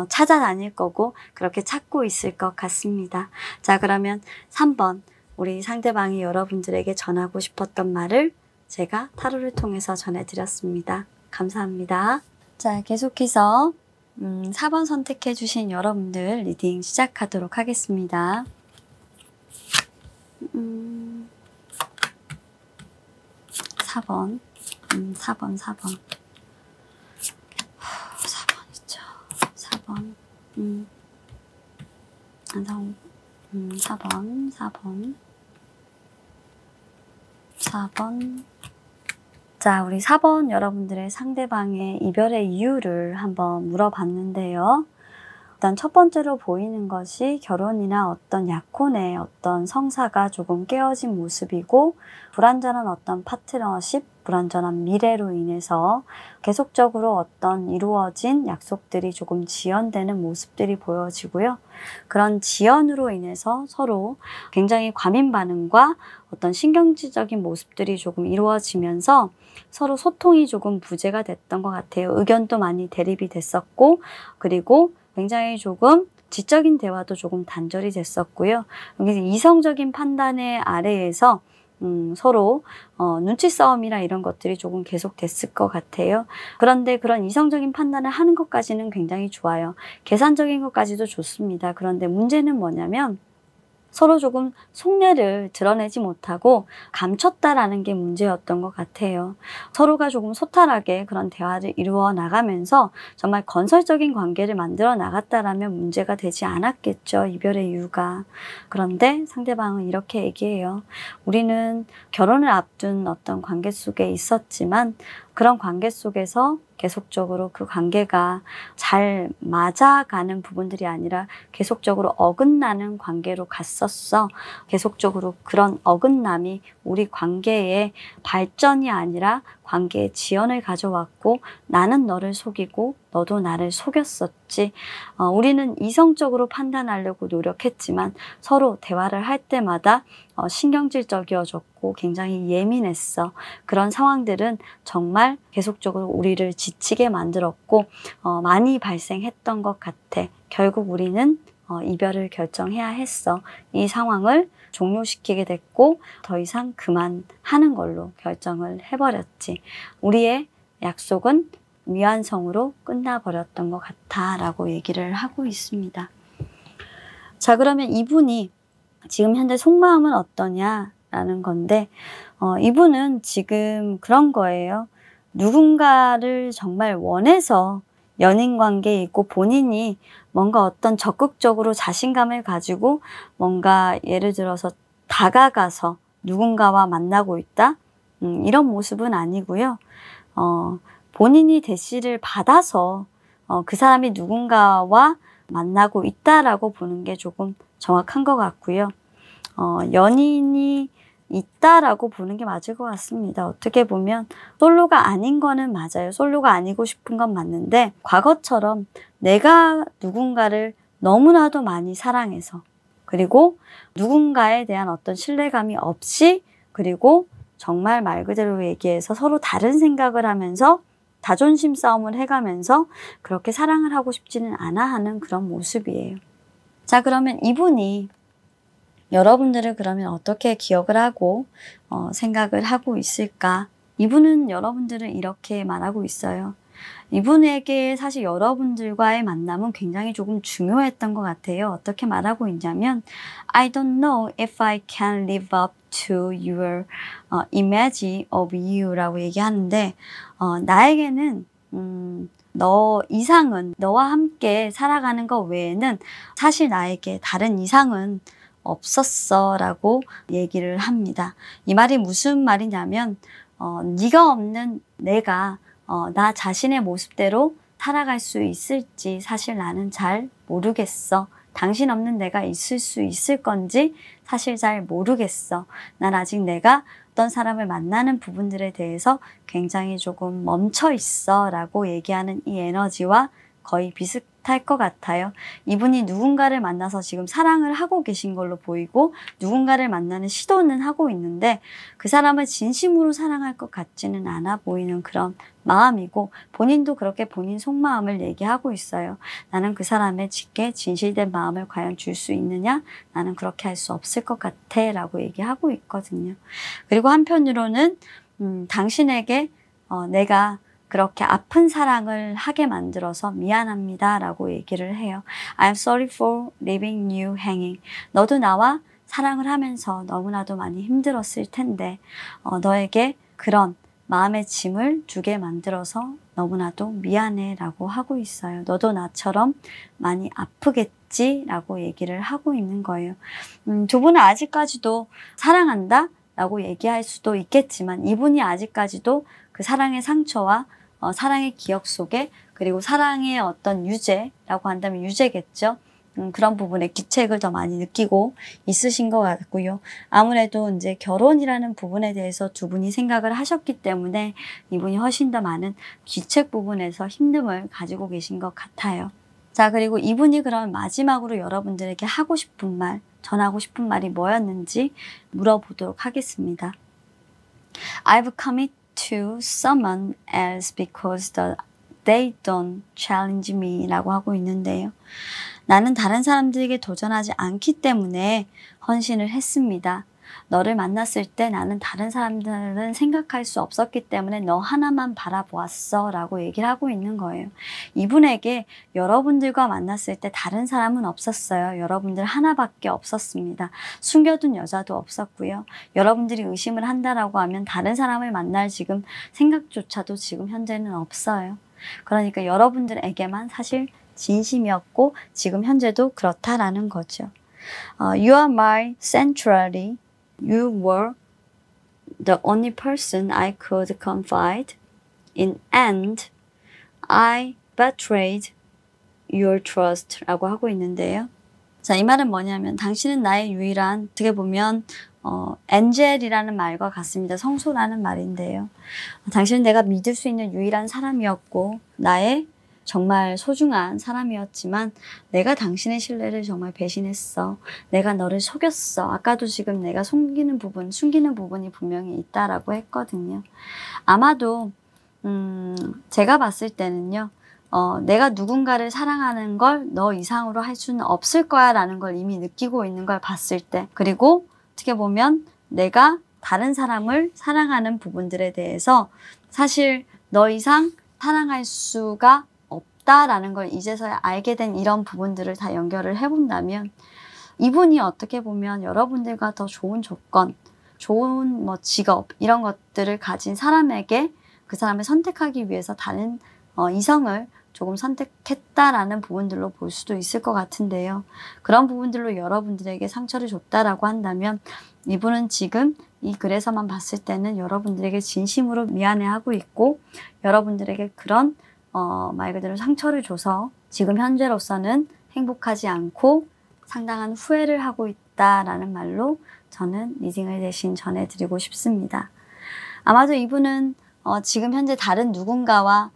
찾아다닐 거고 그렇게 찾고 있을 것 같습니다. 자, 그러면 3번 우리 상대방이 여러분들에게 전하고 싶었던 말을 제가 타로를 통해서 전해드렸습니다. 감사합니다. 자, 계속해서 4번 선택해 주신 여러분들 리딩 시작하도록 하겠습니다. 4번 4번 있죠. 4번 4번 자, 우리 4번 여러분들의 상대방의 이별의 이유를 한번 물어봤는데요. 일단 첫 번째로 보이는 것이 결혼이나 어떤 약혼의 어떤 성사가 조금 깨어진 모습이고 불완전한 어떤 파트너십, 불완전한 미래로 인해서 계속적으로 어떤 이루어진 약속들이 조금 지연되는 모습들이 보여지고요. 그런 지연으로 인해서 서로 굉장히 과민 반응과 어떤 신경질적인 모습들이 조금 이루어지면서 서로 소통이 조금 부재가 됐던 것 같아요. 의견도 많이 대립이 됐었고, 그리고 굉장히 조금 지적인 대화도 조금 단절이 됐었고요. 여기서 이성적인 판단의 아래에서 서로 눈치 싸움이나 이런 것들이 조금 계속됐을 것 같아요. 그런데 그런 이성적인 판단을 하는 것까지는 굉장히 좋아요. 계산적인 것까지도 좋습니다. 그런데 문제는 뭐냐면 서로 조금 속내를 드러내지 못하고 감췄다라는 게 문제였던 것 같아요. 서로가 조금 소탈하게 그런 대화를 이루어 나가면서 정말 건설적인 관계를 만들어 나갔다라면 문제가 되지 않았겠죠. 이별의 이유가. 그런데 상대방은 이렇게 얘기해요. 우리는 결혼을 앞둔 어떤 관계 속에 있었지만 그런 관계 속에서 계속적으로 그 관계가 잘 맞아가는 부분들이 아니라 계속적으로 어긋나는 관계로 갔었어. 계속적으로 그런 어긋남이 우리 관계의 발전이 아니라 관계의 지연을 가져왔고 나는 너를 속이고 너도 나를 속였었지. 우리는 이성적으로 판단하려고 노력했지만 서로 대화를 할 때마다 신경질적이어졌고 굉장히 예민했어. 그런 상황들은 정말 계속적으로 우리를 지치게 만들었고 많이 발생했던 것 같아. 결국 우리는 이별을 결정해야 했어. 이 상황을 종료시키게 됐고 더 이상 그만하는 걸로 결정을 해버렸지. 우리의 약속은 미완성으로 끝나버렸던 것 같아 라고 얘기를 하고 있습니다. 자, 그러면 이분이 지금 현재 속마음은 어떠냐라는 건데 이분은 지금 그런 거예요. 누군가를 정말 원해서 연인 관계에 있고 본인이 뭔가 어떤 적극적으로 자신감을 가지고 뭔가 예를 들어서 다가가서 누군가와 만나고 있다? 이런 모습은 아니고요. 본인이 대시를 받아서 그 사람이 누군가와 만나고 있다라고 보는 게 조금 정확한 것 같고요. 연인이 있다라고 보는 게 맞을 것 같습니다. 어떻게 보면 솔로가 아닌 거는 맞아요. 솔로가 아니고 싶은 건 맞는데 과거처럼 내가 누군가를 너무나도 많이 사랑해서 그리고 누군가에 대한 어떤 신뢰감이 없이 그리고 정말 말 그대로 얘기해서 서로 다른 생각을 하면서 자존심 싸움을 해가면서 그렇게 사랑을 하고 싶지는 않아 하는 그런 모습이에요. 자, 그러면 이분이 여러분들을 그러면 어떻게 기억을 하고 생각을 하고 있을까? 이분은 여러분들을 이렇게 말하고 있어요. 이분에게 사실 여러분들과의 만남은 굉장히 조금 중요했던 것 같아요. 어떻게 말하고 있냐면 I don't know if I can live up to your image of you 라고 얘기하는데 나에게는 너 이상은 너와 함께 살아가는 것 외에는 사실 나에게 다른 이상은 없었어 라고 얘기를 합니다. 이 말이 무슨 말이냐면 네가 없는 내가 나 자신의 모습대로 살아갈 수 있을지 사실 나는 잘 모르겠어. 당신 없는 내가 있을 수 있을 건지 사실 잘 모르겠어. 난 아직 내가 어떤 사람을 만나는 부분들에 대해서 굉장히 조금 멈춰 있어 라고 얘기하는 이 에너지와 거의 비슷할 것 같아요. 이분이 누군가를 만나서 지금 사랑을 하고 계신 걸로 보이고 누군가를 만나는 시도는 하고 있는데 그 사람을 진심으로 사랑할 것 같지는 않아 보이는 그런 마음이고 본인도 그렇게 본인 속마음을 얘기하고 있어요. 나는 그 사람에게 진실된 마음을 과연 줄 수 있느냐? 나는 그렇게 할 수 없을 것 같아 라고 얘기하고 있거든요. 그리고 한편으로는 당신에게 내가 그렇게 아픈 사랑을 하게 만들어서 미안합니다 라고 얘기를 해요. I'm sorry for leaving you hanging. 너도 나와 사랑을 하면서 너무나도 많이 힘들었을 텐데 너에게 그런 마음의 짐을 주게 만들어서 너무나도 미안해 라고 하고 있어요. 너도 나처럼 많이 아프겠지 라고 얘기를 하고 있는 거예요. 두 분은 아직까지도 사랑한다 라고 얘기할 수도 있겠지만 이분이 아직까지도 그 사랑의 상처와 사랑의 기억 속에 그리고 사랑의 어떤 유죄라고 한다면 유죄겠죠. 그런 부분에 기책을 더 많이 느끼고 있으신 것 같고요. 아무래도 이제 결혼이라는 부분에 대해서 두 분이 생각을 하셨기 때문에 이분이 훨씬 더 많은 기책 부분에서 힘듦을 가지고 계신 것 같아요. 자, 그리고 이분이 그럼 마지막으로 여러분들에게 하고 싶은 말, 전하고 싶은 말이 뭐였는지 물어보도록 하겠습니다. I've committed to someone else because they don't challenge me 라고 하고 있는데요. 나는 다른 사람들에게 도전하지 않기 때문에 헌신을 했습니다. 너를 만났을 때 나는 다른 사람들은 생각할 수 없었기 때문에 너 하나만 바라보았어 라고 얘기를 하고 있는 거예요. 이분에게 여러분들과 만났을 때 다른 사람은 없었어요. 여러분들 하나밖에 없었습니다. 숨겨둔 여자도 없었고요. 여러분들이 의심을 한다라고 하면 다른 사람을 만날 지금 생각조차도 지금 현재는 없어요. 그러니까 여러분들에게만 사실 진심이었고 지금 현재도 그렇다라는 거죠. You are my sanctuary. You were the only person I could confide in and I betrayed your trust 라고 하고 있는데요. 자, 이 말은 뭐냐면 당신은 나의 유일한 어떻게 보면 엔젤이라는 말과 같습니다. 성소라는 말인데요. 당신은 내가 믿을 수 있는 유일한 사람이었고 나의 정말 소중한 사람이었지만 내가 당신의 신뢰를 정말 배신했어. 내가 너를 속였어. 아까도 지금 내가 숨기는 부분이 분명히 있다라고 했거든요. 아마도 제가 봤을 때는요. 내가 누군가를 사랑하는 걸 너 이상으로 할 수는 없을 거야 라는 걸 이미 느끼고 있는 걸 봤을 때 그리고 어떻게 보면 내가 다른 사람을 사랑하는 부분들에 대해서 사실 너 이상 사랑할 수가 없다라는 걸 이제서야 알게 된 이런 부분들을 다 연결을 해본다면 이분이 어떻게 보면 여러분들과 더 좋은 조건, 좋은 직업 이런 것들을 가진 사람에게 그 사람을 선택하기 위해서 다른 이성을 조금 선택했다라는 부분들로 볼 수도 있을 것 같은데요. 그런 부분들로 여러분들에게 상처를 줬다라고 한다면 이분은 지금 이 글에서만 봤을 때는 여러분들에게 진심으로 미안해하고 있고 여러분들에게 그런 말 그대로 상처를 줘서 지금 현재로서는 행복하지 않고 상당한 후회를 하고 있다라는 말로 저는 리딩을 대신 전해드리고 싶습니다. 아마도 이분은 지금 현재 다른 누군가와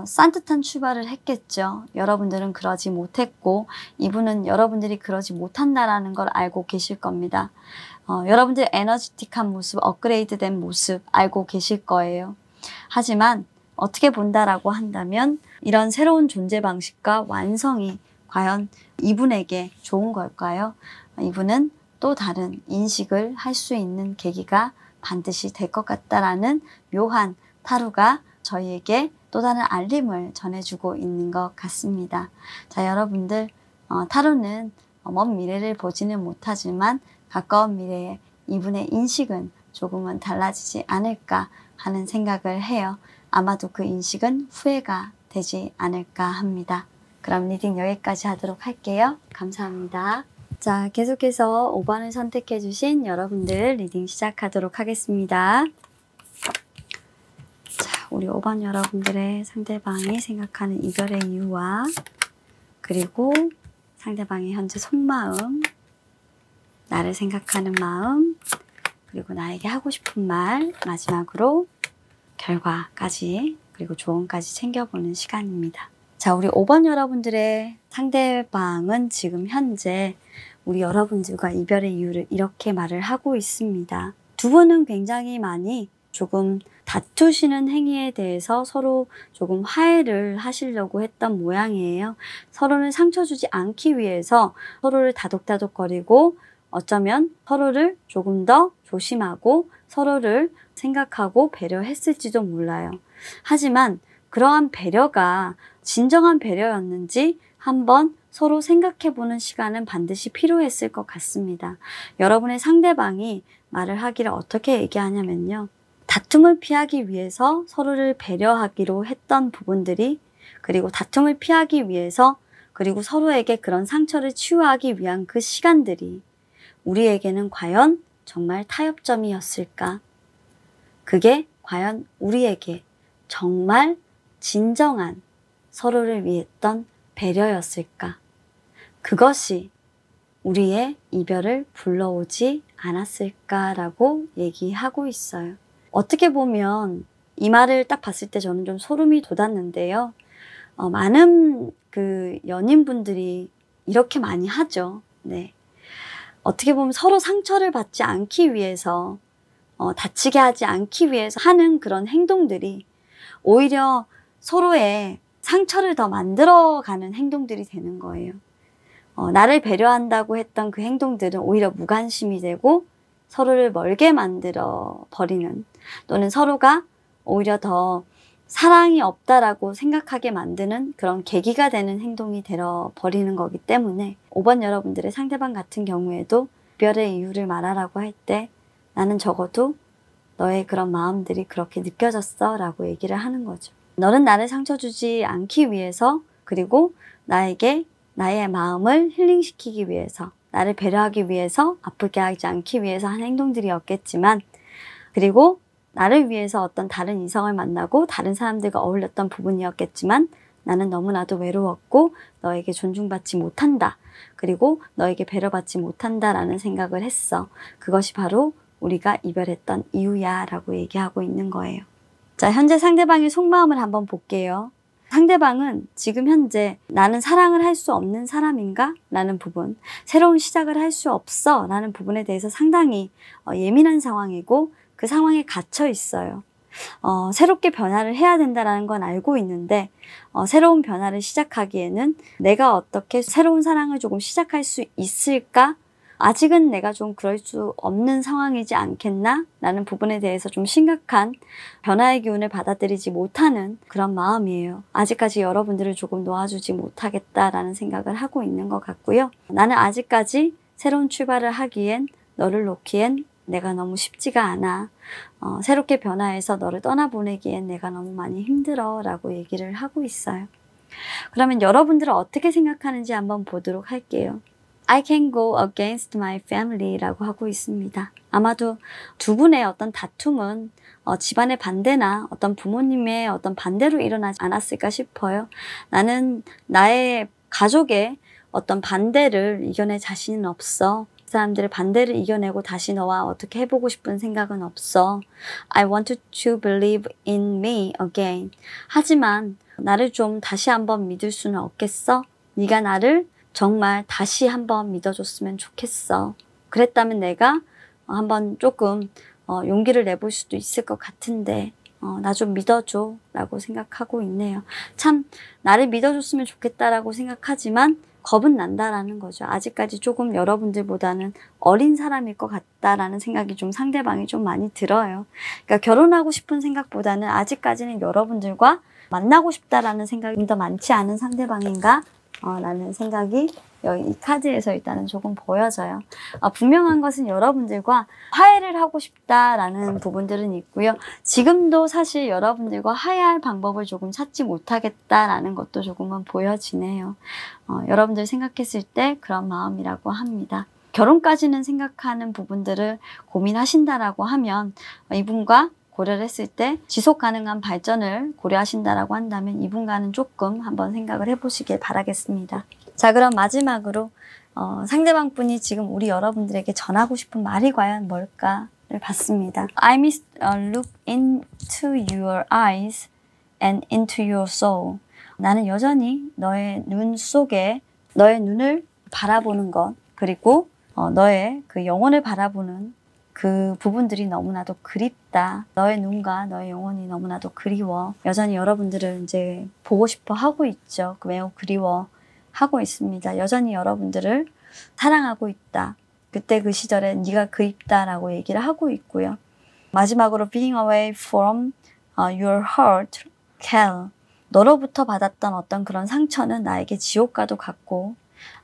산뜻한 출발을 했겠죠. 여러분들은 그러지 못했고 이분은 여러분들이 그러지 못한다라는 걸 알고 계실 겁니다. 여러분들의 에너지틱한 모습, 업그레이드된 모습 알고 계실 거예요. 하지만 어떻게 본다라고 한다면 이런 새로운 존재 방식과 완성이 과연 이분에게 좋은 걸까요? 이분은 또 다른 인식을 할 수 있는 계기가 반드시 될 것 같다라는 묘한 타로가 저희에게 또 다른 알림을 전해주고 있는 것 같습니다. 자, 여러분들 타로는 먼 미래를 보지는 못하지만 가까운 미래에 이분의 인식은 조금은 달라지지 않을까 하는 생각을 해요. 아마도 그 인식은 후회가 되지 않을까 합니다. 그럼 리딩 여기까지 하도록 할게요. 감사합니다. 자, 계속해서 5번을 선택해 주신 여러분들 리딩 시작하도록 하겠습니다. 자, 우리 5번 여러분들의 상대방이 생각하는 이별의 이유와 그리고 상대방의 현재 속마음, 나를 생각하는 마음, 그리고 나에게 하고 싶은 말, 마지막으로 결과까지 그리고 조언까지 챙겨보는 시간입니다. 자, 우리 5번 여러분들의 상대방은 지금 현재 우리 여러분들과 이별의 이유를 이렇게 말을 하고 있습니다. 두 분은 굉장히 많이 조금 다투시는 행위에 대해서 서로 조금 화해를 하시려고 했던 모양이에요. 서로를 상처 주지 않기 위해서 서로를 다독다독거리고 어쩌면 서로를 조금 더 조심하고 서로를 생각하고 배려했을지도 몰라요. 하지만 그러한 배려가 진정한 배려였는지 한번 서로 생각해보는 시간은 반드시 필요했을 것 같습니다. 여러분의 상대방이 말을 하기를 어떻게 얘기하냐면요. 다툼을 피하기 위해서 서로를 배려하기로 했던 부분들이 그리고 다툼을 피하기 위해서 그리고 서로에게 그런 상처를 치유하기 위한 그 시간들이 우리에게는 과연 정말 타협점이었을까? 그게 과연 우리에게 정말 진정한 서로를 위했던 배려였을까? 그것이 우리의 이별을 불러오지 않았을까라고 얘기하고 있어요. 어떻게 보면 이 말을 딱 봤을 때 저는 좀 소름이 돋았는데요. 많은 그 연인분들이 이렇게 많이 하죠. 네. 어떻게 보면 서로 상처를 받지 않기 위해서, 다치게 하지 않기 위해서 하는 그런 행동들이 오히려 서로의 상처를 더 만들어가는 행동들이 되는 거예요. 나를 배려한다고 했던 그 행동들은 오히려 무관심이 되고 서로를 멀게 만들어 버리는, 또는 서로가 오히려 더 사랑이 없다라고 생각하게 만드는 그런 계기가 되는 행동이 되어 버리는 거기 때문에 5번 여러분들의 상대방 같은 경우에도 이별의 이유를 말하라고 할 때 나는 적어도 너의 그런 마음들이 그렇게 느껴졌어 라고 얘기를 하는 거죠. 너는 나를 상처 주지 않기 위해서, 그리고 나에게 나의 마음을 힐링시키기 위해서, 나를 배려하기 위해서, 아프게 하지 않기 위해서 한 행동들이었겠지만, 그리고 나를 위해서 어떤 다른 이성을 만나고 다른 사람들과 어울렸던 부분이었겠지만 나는 너무나도 외로웠고 너에게 존중받지 못한다. 그리고 너에게 배려받지 못한다라는 생각을 했어. 그것이 바로 우리가 이별했던 이유야 라고 얘기하고 있는 거예요. 자, 현재 상대방의 속마음을 한번 볼게요. 상대방은 지금 현재 나는 사랑을 할 수 없는 사람인가? 라는 부분, 새로운 시작을 할 수 없어 라는 부분에 대해서 상당히 예민한 상황이고 그 상황에 갇혀 있어요. 새롭게 변화를 해야 된다는 건 알고 있는데 새로운 변화를 시작하기에는 내가 어떻게 새로운 사랑을 조금 시작할 수 있을까? 아직은 내가 좀 그럴 수 없는 상황이지 않겠나? 라는 부분에 대해서 좀 심각한 변화의 기운을 받아들이지 못하는 그런 마음이에요. 아직까지 여러분들을 조금 놓아주지 못하겠다라는 생각을 하고 있는 것 같고요. 나는 아직까지 새로운 출발을 하기엔, 너를 놓기엔 내가 너무 쉽지가 않아. 새롭게 변화해서 너를 떠나보내기엔 내가 너무 많이 힘들어 라고 얘기를 하고 있어요. 그러면 여러분들은 어떻게 생각하는지 한번 보도록 할게요. I can go against my family 라고 하고 있습니다. 아마도 두 분의 어떤 다툼은 집안의 반대나 어떤 부모님의 어떤 반대로 일어나지 않았을까 싶어요. 나는 나의 가족의 어떤 반대를 이겨낼 자신은 없어. 사람들의 반대를 이겨내고 다시 너와 어떻게 해보고 싶은 생각은 없어. I want to believe in me again. 하지만 나를 좀 다시 한번 믿을 수는 없겠어? 네가 나를 정말 다시 한번 믿어줬으면 좋겠어. 그랬다면 내가 한번 조금 용기를 내볼 수도 있을 것 같은데 나 좀 믿어줘 라고 생각하고 있네요. 참 나를 믿어줬으면 좋겠다라고 생각하지만 겁은 난다라는 거죠. 아직까지 조금 여러분들보다는 어린 사람일 것 같다라는 생각이 좀 상대방이 좀 많이 들어요. 그러니까 결혼하고 싶은 생각보다는 아직까지는 여러분들과 만나고 싶다라는 생각이 더 많지 않은 상대방인가? 라는 생각이 이 카드에서 일단은 조금 보여져요. 분명한 것은 여러분들과 화해를 하고 싶다라는 부분들은 있고요. 지금도 사실 여러분들과 화해할 방법을 조금 찾지 못하겠다라는 것도 조금은 보여지네요. 여러분들 생각했을 때 그런 마음이라고 합니다. 결혼까지는 생각하는 부분들을 고민하신다라고 하면 이분과 고려를 했을 때 지속 가능한 발전을 고려하신다라고 한다면 이분과는 조금 한번 생각을 해보시길 바라겠습니다. 자, 그럼 마지막으로 상대방 분이 지금 우리 여러분들에게 전하고 싶은 말이 과연 뭘까를 봤습니다. I must look into your eyes and into your soul. 나는 여전히 너의 눈 속에 너의 눈을 바라보는 것, 그리고 너의 그 영혼을 바라보는 그 부분들이 너무나도 그립다. 너의 눈과 너의 영혼이 너무나도 그리워. 여전히 여러분들을 이제 보고 싶어 하고 있죠. 매우 그리워 하고 있습니다. 여전히 여러분들을 사랑하고 있다. 그때 그 시절에 네가 그립다라고 얘기를 하고 있고요. 마지막으로 being away from your heart, hell. 너로부터 받았던 어떤 그런 상처는 나에게 지옥과도 같고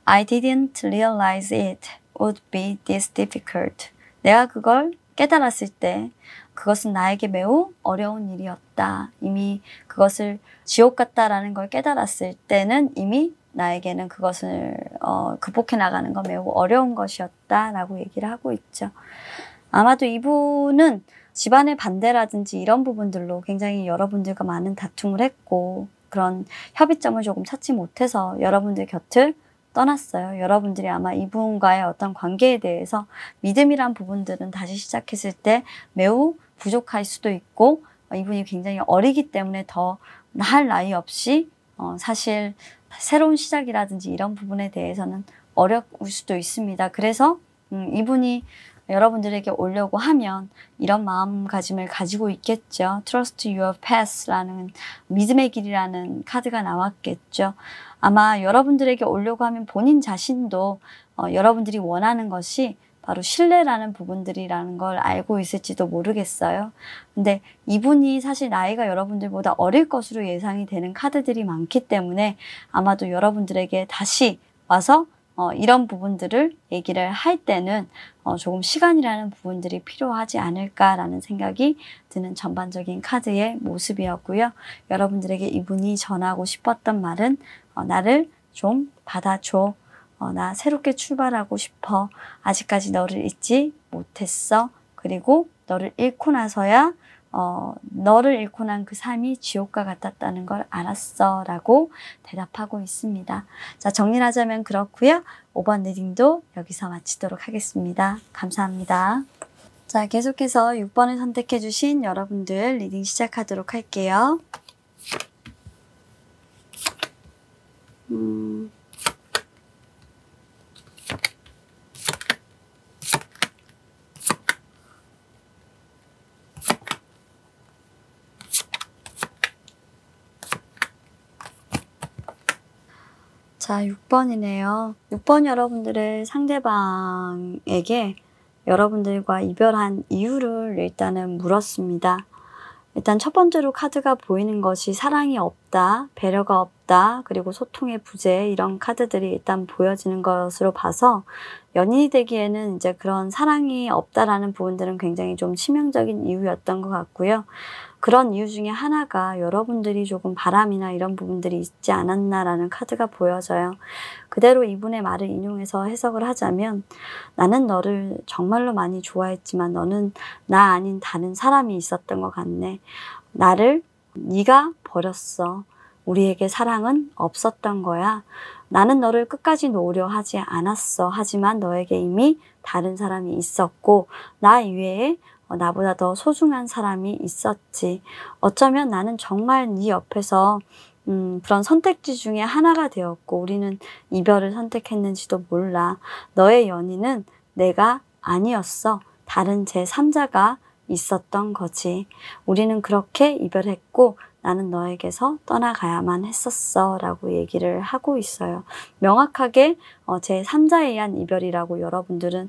I didn't realize it would be this difficult. 내가 그걸 깨달았을 때 그것은 나에게 매우 어려운 일이었다. 이미 그것을 지옥 같다라는 걸 깨달았을 때는 이미 나에게는 그것을 극복해 나가는 건 매우 어려운 것이었다라고 얘기를 하고 있죠. 아마도 이분은 집안의 반대라든지 이런 부분들로 굉장히 여러분들과 많은 다툼을 했고 그런 협의점을 조금 찾지 못해서 여러분들 곁을 떠났어요. 여러분들이 아마 이분과의 어떤 관계에 대해서 믿음이란 부분들은 다시 시작했을 때 매우 부족할 수도 있고 이분이 굉장히 어리기 때문에 더 할 나위 없이 사실 새로운 시작이라든지 이런 부분에 대해서는 어려울 수도 있습니다. 그래서 이분이 여러분들에게 오려고 하면 이런 마음가짐을 가지고 있겠죠. Trust your path라는 믿음의 길이라는 카드가 나왔겠죠. 아마 여러분들에게 오려고 하면 본인 자신도 여러분들이 원하는 것이 바로 신뢰라는 부분들이라는 걸 알고 있을지도 모르겠어요. 근데 이분이 사실 나이가 여러분들보다 어릴 것으로 예상이 되는 카드들이 많기 때문에 아마도 여러분들에게 다시 와서 이런 부분들을 얘기를 할 때는 조금 시간이라는 부분들이 필요하지 않을까라는 생각이 드는 전반적인 카드의 모습이었고요. 여러분들에게 이분이 전하고 싶었던 말은 나를 좀 받아줘. 나 새롭게 출발하고 싶어. 아직까지 너를 잊지 못했어. 그리고 너를 잃고 나서야 너를 잃고 난 그 삶이 지옥과 같았다는 걸 알았어 라고 대답하고 있습니다. 자, 정리를 하자면 그렇고요. 5번 리딩도 여기서 마치도록 하겠습니다. 감사합니다. 자, 계속해서 6번을 선택해 주신 여러분들 리딩 시작하도록 할게요. 자, 6번이네요. 6번 여러분들의 상대방에게 여러분들과 이별한 이유를 일단은 물었습니다. 일단 첫 번째로 카드가 보이는 것이 사랑이 없다, 배려가 없다, 그리고 소통의 부재 이런 카드들이 일단 보여지는 것으로 봐서 연인이 되기에는 이제 그런 사랑이 없다라는 부분들은 굉장히 좀 치명적인 이유였던 것 같고요. 그런 이유 중에 하나가 여러분들이 조금 바람이나 이런 부분들이 있지 않았나라는 카드가 보여져요. 그대로 이분의 말을 인용해서 해석을 하자면 나는 너를 정말로 많이 좋아했지만 너는 나 아닌 다른 사람이 있었던 것 같네. 나를 네가 버렸어. 우리에게 사랑은 없었던 거야. 나는 너를 끝까지 놓으려 하지 않았어. 하지만 너에게 이미 다른 사람이 있었고 나 이외에 나보다 더 소중한 사람이 있었지. 어쩌면 나는 정말 네 옆에서 그런 선택지 중에 하나가 되었고 우리는 이별을 선택했는지도 몰라. 너의 연인은 내가 아니었어. 다른 제3자가 있었던 거지. 우리는 그렇게 이별했고 나는 너에게서 떠나가야만 했었어 라고 얘기를 하고 있어요. 명확하게 제3자에 의한 이별이라고 여러분들은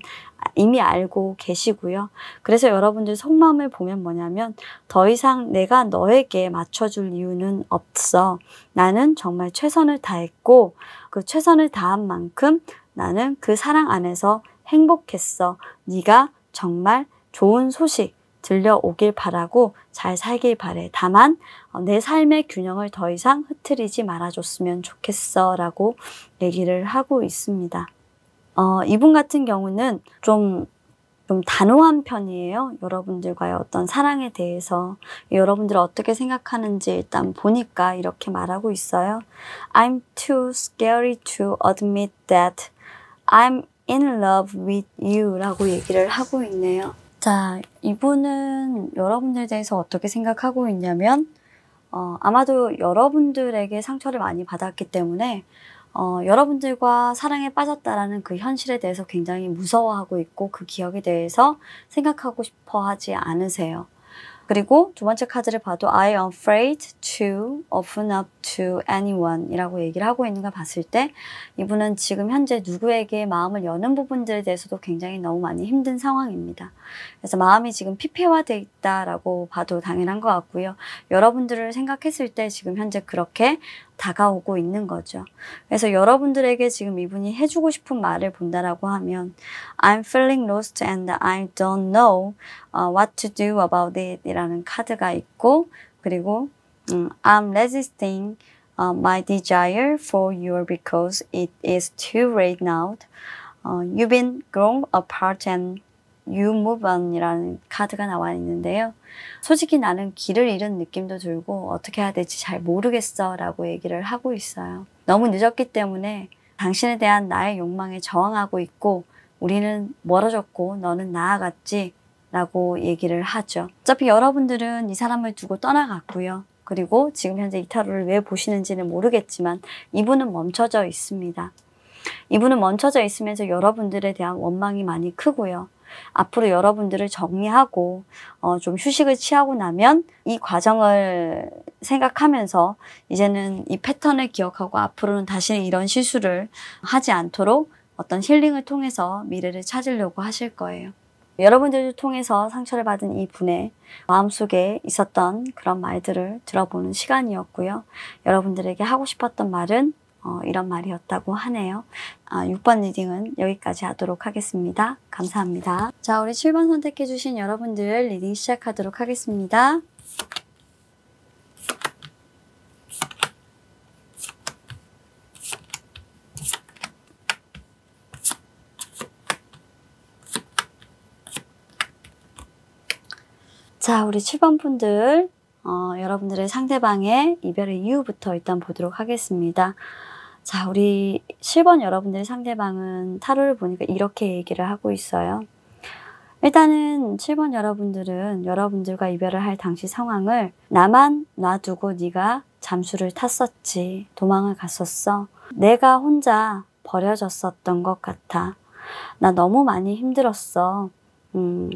이미 알고 계시고요. 그래서 여러분들 속마음을 보면 뭐냐면 더 이상 내가 너에게 맞춰줄 이유는 없어. 나는 정말 최선을 다했고 그 최선을 다한 만큼 나는 그 사랑 안에서 행복했어. 네가 정말 좋은 소식 들려오길 바라고 잘 살길 바래. 다만 내 삶의 균형을 더 이상 흐트리지 말아줬으면 좋겠어 라고 얘기를 하고 있습니다. 이분 같은 경우는 좀 단호한 편이에요. 여러분들과의 어떤 사랑에 대해서. 여러분들 어떻게 생각하는지 일단 보니까 이렇게 말하고 있어요. I'm too scary to admit that I'm in love with you 라고 얘기를 하고 있네요. 자, 이분은 여러분들에 대해서 어떻게 생각하고 있냐면 아마도 여러분들에게 상처를 많이 받았기 때문에 여러분들과 사랑에 빠졌다라는 그 현실에 대해서 굉장히 무서워하고 있고 그 기억에 대해서 생각하고 싶어 하지 않으세요. 그리고 두 번째 카드를 봐도 I am afraid to open up to anyone 이라고 얘기를 하고 있는 걸 봤을 때 이분은 지금 현재 누구에게 마음을 여는 부분들에 대해서도 굉장히 너무 많이 힘든 상황입니다. 그래서 마음이 지금 피폐화되어 있다라고 봐도 당연한 것 같고요. 여러분들을 생각했을 때 지금 현재 그렇게 다가오고 있는 거죠. 그래서 여러분들에게 지금 이분이 해주고 싶은 말을 본다라고 하면 I'm feeling lost and I don't know what to do about it 이라는 카드가 있고 그리고 I'm resisting my desire for you because it is too late now. You've been grown apart and You move on이라는 카드가 나와 있는데요. 솔직히 나는 길을 잃은 느낌도 들고 어떻게 해야 될지 잘 모르겠어 라고 얘기를 하고 있어요. 너무 늦었기 때문에 당신에 대한 나의 욕망에 저항하고 있고 우리는 멀어졌고 너는 나아갔지 라고 얘기를 하죠. 어차피 여러분들은 이 사람을 두고 떠나갔고요. 그리고 지금 현재 이 타로를 왜 보시는지는 모르겠지만 이분은 멈춰져 있습니다. 이분은 멈춰져 있으면서 여러분들에 대한 원망이 많이 크고요. 앞으로 여러분들을 정리하고 좀 휴식을 취하고 나면 이 과정을 생각하면서 이제는 이 패턴을 기억하고 앞으로는 다시는 이런 실수를 하지 않도록 어떤 힐링을 통해서 미래를 찾으려고 하실 거예요. 여러분들을 통해서 상처를 받은 이 분의 마음속에 있었던 그런 말들을 들어보는 시간이었고요. 여러분들에게 하고 싶었던 말은 이런 말이었다고 하네요. 6번 리딩은 여기까지 하도록 하겠습니다. 감사합니다. 자, 우리 7번 선택해주신 여러분들 리딩 시작하도록 하겠습니다. 자, 우리 7번 분들 여러분들의 상대방의 이별의 이유부터 일단 보도록 하겠습니다. 자, 우리 7번 여러분들의 상대방은 타로를 보니까 이렇게 얘기를 하고 있어요. 일단은 7번 여러분들은 여러분들과 이별을 할 당시 상황을 나만 놔두고 네가 잠수를 탔었지. 도망을 갔었어. 내가 혼자 버려졌었던 것 같아. 나 너무 많이 힘들었어.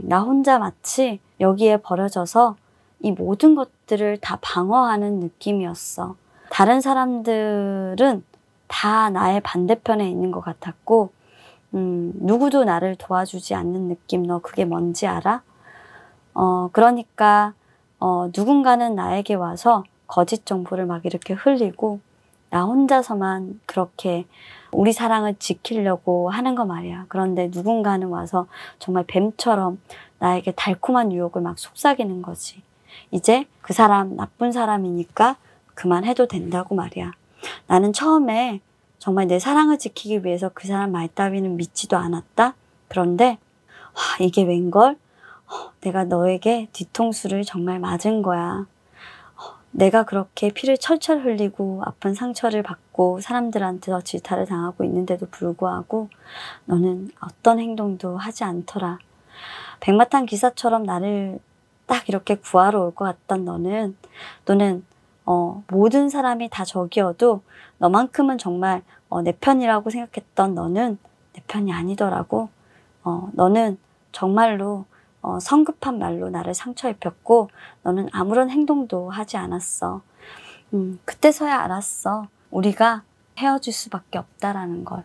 나 혼자 마치 여기에 버려져서 이 모든 것들을 다 방어하는 느낌이었어. 다른 사람들은 다 나의 반대편에 있는 것 같았고 누구도 나를 도와주지 않는 느낌. 너 그게 뭔지 알아? 그러니까 누군가는 나에게 와서 거짓 정보를 막 이렇게 흘리고 나 혼자서만 그렇게 우리 사랑을 지키려고 하는 거 말이야. 그런데 누군가는 와서 정말 뱀처럼 나에게 달콤한 유혹을 막 속삭이는 거지. 이제 그 사람 나쁜 사람이니까 그만해도 된다고 말이야. 나는 처음에 정말 내 사랑을 지키기 위해서 그 사람 말 따위는 믿지도 않았다. 그런데 이게 웬걸? 내가 너에게 뒤통수를 정말 맞은 거야. 내가 그렇게 피를 철철 흘리고 아픈 상처를 받고 사람들한테 더 질타를 당하고 있는데도 불구하고 너는 어떤 행동도 하지 않더라. 백마탄 기사처럼 나를 딱 이렇게 구하러 올 것 같던 너는 모든 사람이 다 적이어도 너만큼은 정말 내 편이라고 생각했던 너는 내 편이 아니더라고. 너는 정말로 성급한 말로 나를 상처 입혔고 너는 아무런 행동도 하지 않았어. 그때서야 알았어. 우리가 헤어질 수밖에 없다라는 걸.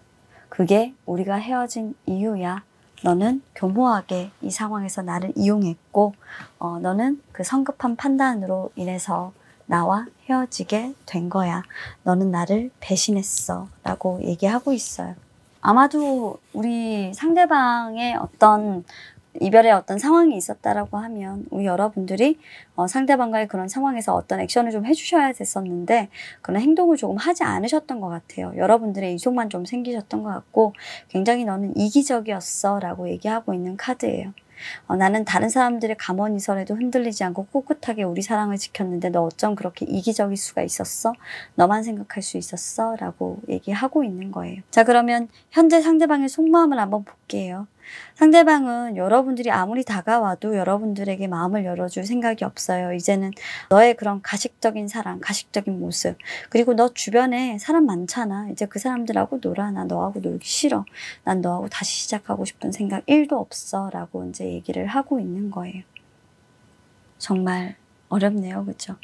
그게 우리가 헤어진 이유야. 너는 교모하게 이 상황에서 나를 이용했고 너는 그 성급한 판단으로 인해서 나와 헤어지게 된 거야. 너는 나를 배신했어. 라고 얘기하고 있어요. 아마도 우리 상대방의 어떤 이별의 어떤 상황이 있었다라고 하면 우리 여러분들이 상대방과의 그런 상황에서 어떤 액션을 좀 해주셔야 됐었는데 그런 행동을 조금 하지 않으셨던 것 같아요. 여러분들의 이속만 좀 생기셨던 것 같고 굉장히 너는 이기적이었어 라고 얘기하고 있는 카드예요. 나는 다른 사람들의 감언이설에도 흔들리지 않고 꿋꿋하게 우리 사랑을 지켰는데 너 어쩜 그렇게 이기적일 수가 있었어? 너만 생각할 수 있었어? 라고 얘기하고 있는 거예요. 자, 그러면 현재 상대방의 속마음을 한번 볼게요. 상대방은 여러분들이 아무리 다가와도 여러분들에게 마음을 열어줄 생각이 없어요. 이제는 너의 그런 가식적인 사랑, 가식적인 모습, 그리고 너 주변에 사람 많잖아. 이제 그 사람들하고 놀아. 나 너하고 놀기 싫어. 난 너하고 다시 시작하고 싶은 생각 1도 없어. 라고 이제 얘기를 하고 있는 거예요. 정말 어렵네요. 그렇죠?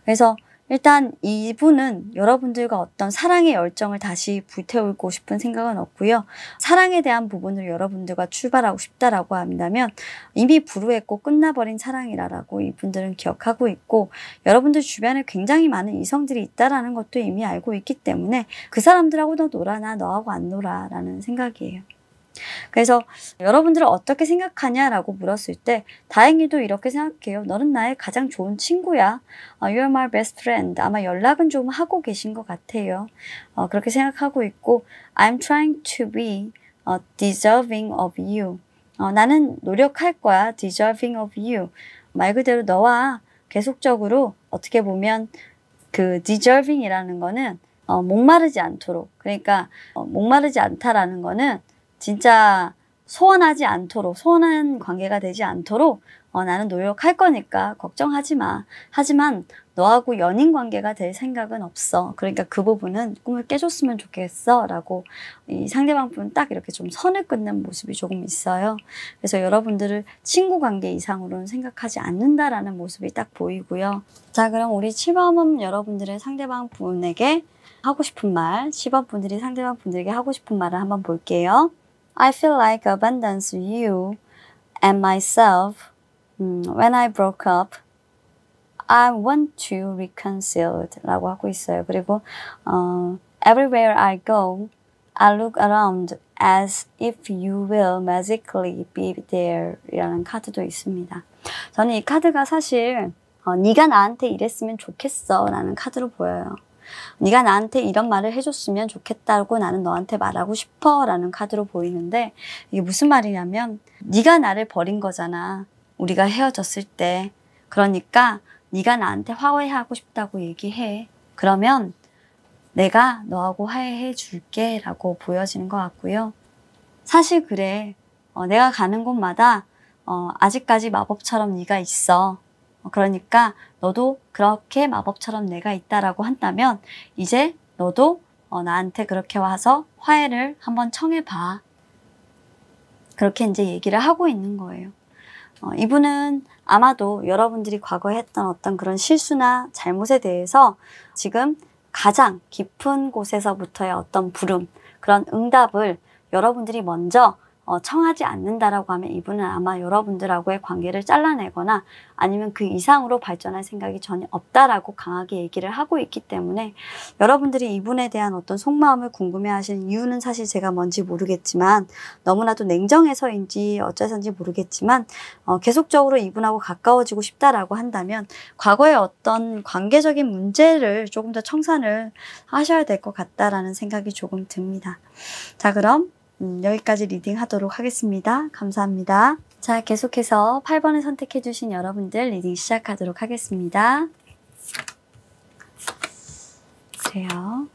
그래서 일단 이분은 여러분들과 어떤 사랑의 열정을 다시 불태우고 싶은 생각은 없고요. 사랑에 대한 부분을 여러분들과 출발하고 싶다라고 한다면 이미 불후했고 끝나버린 사랑이라고 이분들은 기억하고 있고 여러분들 주변에 굉장히 많은 이성들이 있다라는 것도 이미 알고 있기 때문에 그 사람들하고 너 놀아. 나 너하고 안 놀아 라는 생각이에요. 그래서 여러분들은 어떻게 생각하냐라고 물었을 때 다행히도 이렇게 생각해요. 너는 나의 가장 좋은 친구야. You're my best friend. 아마 연락은 좀 하고 계신 것 같아요. 그렇게 생각하고 있고 I'm trying to be deserving of you. 나는 노력할 거야. deserving of you. 말 그대로 너와 계속적으로 어떻게 보면 그 deserving이라는 거는 목마르지 않도록, 그러니까 목마르지 않다라는 거는 진짜 소원하지 않도록, 소원한 관계가 되지 않도록 나는 노력할 거니까 걱정하지 마. 하지만 너하고 연인 관계가 될 생각은 없어. 그러니까 그 부분은 꿈을 깨줬으면 좋겠어 라고 이 상대방 분은 딱 이렇게 좀 선을 끊는 모습이 조금 있어요. 그래서 여러분들을 친구 관계 이상으로는 생각하지 않는다라는 모습이 딱 보이고요. 자, 그럼 우리 7번 여러분들의 상대방 분에게 하고 싶은 말, 10번 분들이 상대방 분들에게 하고 싶은 말을 한번 볼게요. I feel like abandons you and myself when I broke up. I want to reconcile 라고 하고 있어요. 그리고 everywhere I go, I look around as if you will magically be there 이라는 카드도 있습니다. 저는 이 카드가 사실 네가 나한테 이랬으면 좋겠어 라는 카드로 보여요. 네가 나한테 이런 말을 해줬으면 좋겠다고 나는 너한테 말하고 싶어 라는 카드로 보이는데 이게 무슨 말이냐면 네가 나를 버린 거잖아. 우리가 헤어졌을 때. 그러니까 네가 나한테 화해하고 싶다고 얘기해. 그러면 내가 너하고 화해해 줄게 라고 보여지는 것 같고요. 사실 그래. 내가 가는 곳마다 아직까지 마법처럼 네가 있어. 그러니까 너도 그렇게 마법처럼 내가 있다라고 한다면 이제 너도 나한테 그렇게 와서 화해를 한번 청해봐. 그렇게 이제 얘기를 하고 있는 거예요. 이분은 아마도 여러분들이 과거에 했던 어떤 그런 실수나 잘못에 대해서 지금 가장 깊은 곳에서부터의 어떤 부름, 그런 응답을 여러분들이 먼저 청하지 않는다라고 하면 이분은 아마 여러분들하고의 관계를 잘라내거나 아니면 그 이상으로 발전할 생각이 전혀 없다라고 강하게 얘기를 하고 있기 때문에 여러분들이 이분에 대한 어떤 속마음을 궁금해하시는 이유는 사실 제가 뭔지 모르겠지만 너무나도 냉정해서인지 어째서인지 모르겠지만 계속적으로 이분하고 가까워지고 싶다라고 한다면 과거의 어떤 관계적인 문제를 조금 더 청산을 하셔야 될 것 같다라는 생각이 조금 듭니다. 자, 그럼 여기까지 리딩 하도록 하겠습니다. 감사합니다. 자, 계속해서 8번을 선택해 주신 여러분들 리딩 시작하도록 하겠습니다. 그래요.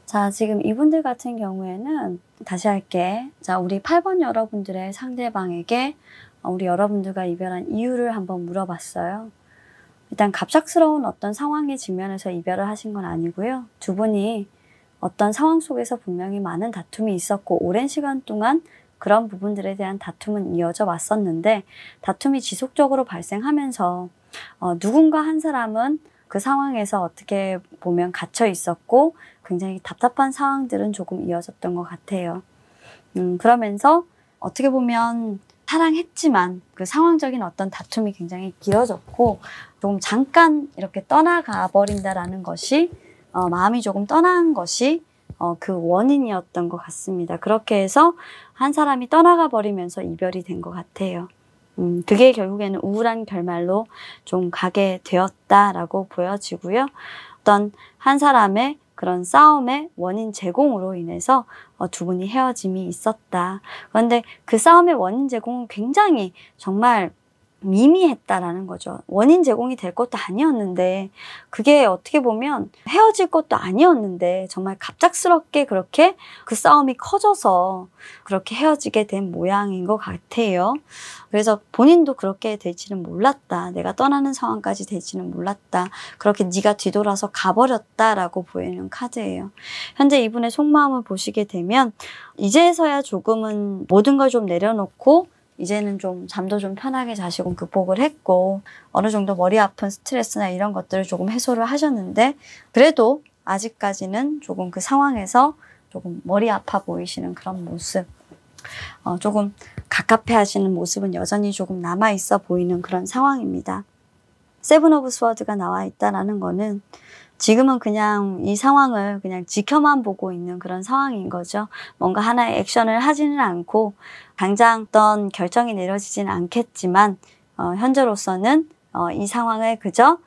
자, 지금 이분들 같은 경우에는 다시 할게. 자, 우리 8번 여러분들의 상대방에게 우리 여러분들과 이별한 이유를 한번 물어봤어요. 일단 갑작스러운 어떤 상황에 직면해서 이별을 하신 건 아니고요. 두 분이 어떤 상황 속에서 분명히 많은 다툼이 있었고 오랜 시간 동안 그런 부분들에 대한 다툼은 이어져 왔었는데 다툼이 지속적으로 발생하면서 누군가 한 사람은 그 상황에서 어떻게 보면 갇혀 있었고 굉장히 답답한 상황들은 조금 이어졌던 것 같아요. 그러면서 어떻게 보면 사랑했지만 그 상황적인 어떤 다툼이 굉장히 길어졌고 조금 잠깐 이렇게 떠나가 버린다라는 것이 마음이 조금 떠난 것이 그 원인이었던 것 같습니다. 그렇게 해서 한 사람이 떠나가 버리면서 이별이 된 것 같아요. 그게 결국에는 우울한 결말로 좀 가게 되었다라고 보여지고요. 어떤 한 사람의 그런 싸움의 원인 제공으로 인해서 두 분이 헤어짐이 있었다. 그런데 그 싸움의 원인 제공은 굉장히 정말 미미했다라는 거죠. 원인 제공이 될 것도 아니었는데 그게 어떻게 보면 헤어질 것도 아니었는데 정말 갑작스럽게 그렇게 그 싸움이 커져서 그렇게 헤어지게 된 모양인 것 같아요. 그래서 본인도 그렇게 될지는 몰랐다. 내가 떠나는 상황까지 될지는 몰랐다. 그렇게 네가 뒤돌아서 가버렸다라고 보이는 카드예요. 현재 이분의 속마음을 보시게 되면 이제서야 조금은 모든 걸 좀 내려놓고 이제는 좀 잠도 좀 편하게 자시고 극복을 했고 어느 정도 머리 아픈 스트레스나 이런 것들을 조금 해소를 하셨는데 그래도 아직까지는 조금 그 상황에서 조금 머리 아파 보이시는 그런 모습 조금 갑갑해 하시는 모습은 여전히 조금 남아 있어 보이는 그런 상황입니다. 세븐 오브 스워드가 나와 있다라는 거는 지금은 그냥 이 상황을 그냥 지켜만 보고 있는 그런 상황인 거죠. 뭔가 하나의 액션을 하지는 않고 당장 어떤 결정이 내려지지는 않겠지만 현재로서는 이 상황을 그저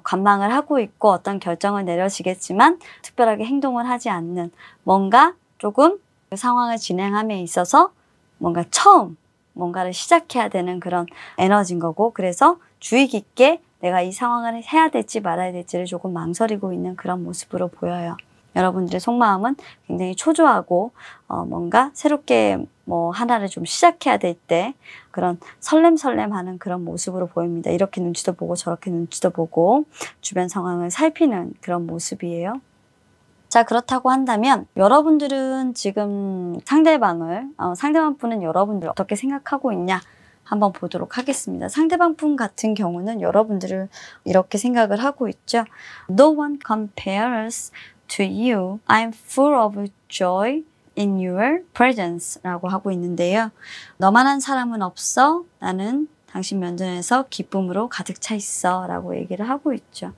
관망을 하고 있고 어떤 결정을 내려지겠지만 특별하게 행동을 하지 않는 뭔가 조금 그 상황을 진행함에 있어서 뭔가 처음 뭔가를 시작해야 되는 그런 에너지인 거고 그래서 주의 깊게 내가 이 상황을 해야 될지 말아야 될지를 조금 망설이고 있는 그런 모습으로 보여요. 여러분들의 속마음은 굉장히 초조하고 뭔가 새롭게 뭐 하나를 좀 시작해야 될 때 그런 설렘설렘하는 그런 모습으로 보입니다. 이렇게 눈치도 보고 저렇게 눈치도 보고 주변 상황을 살피는 그런 모습이에요. 자, 그렇다고 한다면 여러분들은 지금 상대방 분은 여러분들 어떻게 생각하고 있냐 한번 보도록 하겠습니다. 상대방 분 같은 경우는 여러분들을 이렇게 생각을 하고 있죠. No one compares to you. I'm full of joy in your presence 라고 하고 있는데요. 너만한 사람은 없어. 나는 당신 면전에서 기쁨으로 가득 차 있어 라고 얘기를 하고 있죠.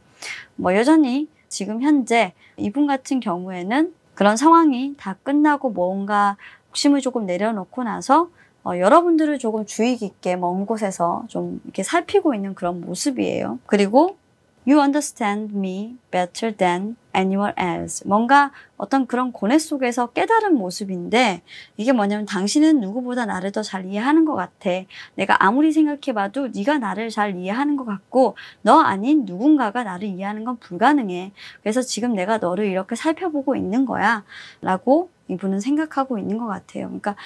뭐 여전히 지금 현재 이분 같은 경우에는 그런 상황이 다 끝나고 뭔가 욕심을 조금 내려놓고 나서 여러분들을 조금 주의 깊게 먼 곳에서 좀 이렇게 살피고 있는 그런 모습이에요. 그리고 You understand me better than anyone else. 뭔가 어떤 그런 고뇌 속에서 깨달은 모습인데 이게 뭐냐면 당신은 누구보다 나를 더 잘 이해하는 것 같아. 내가 아무리 생각해봐도 네가 나를 잘 이해하는 것 같고 너 아닌 누군가가 나를 이해하는 건 불가능해. 그래서 지금 내가 너를 이렇게 살펴보고 있는 거야. 라고 이분은 생각하고 있는 것 같아요. 그러니까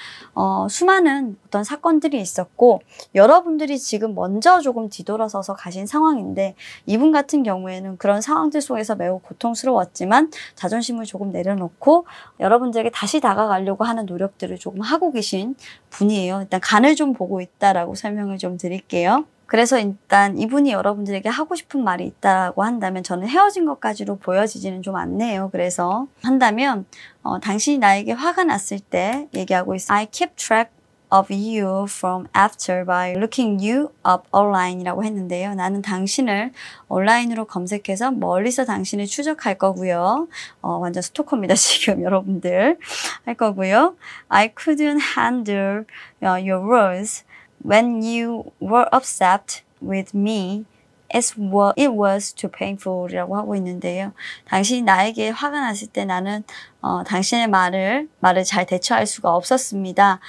수많은 어떤 사건들이 있었고 여러분들이 지금 먼저 조금 뒤돌아서서 가신 상황인데 이분 같은 경우에는 그런 상황들 속에서 매우 고통스러웠지만 자존심을 조금 내려놓고 여러분들에게 다시 다가가려고 하는 노력들을 조금 하고 계신 분이에요. 일단 간을 좀 보고 있다라고 설명을 좀 드릴게요. 그래서 일단 이분이 여러분들에게 하고 싶은 말이 있다고 한다면 저는 헤어진 것까지로 보여지지는 좀 않네요. 그래서 한다면 당신이 나에게 화가 났을 때 얘기하고 있어요. I keep track of you from after by looking you up online 이라고 했는데요. 나는 당신을 온라인으로 검색해서 멀리서 당신을 추적할 거고요. 완전 스토커입니다. 지금 여러분들 할 거고요. I couldn't handle your words when you were upset with me. It was too painful 이라고 하고 있는데요. 당신이 나에게 화가 났을 때 나는 당신의 말을 잘 대처할 수가 없었습니다.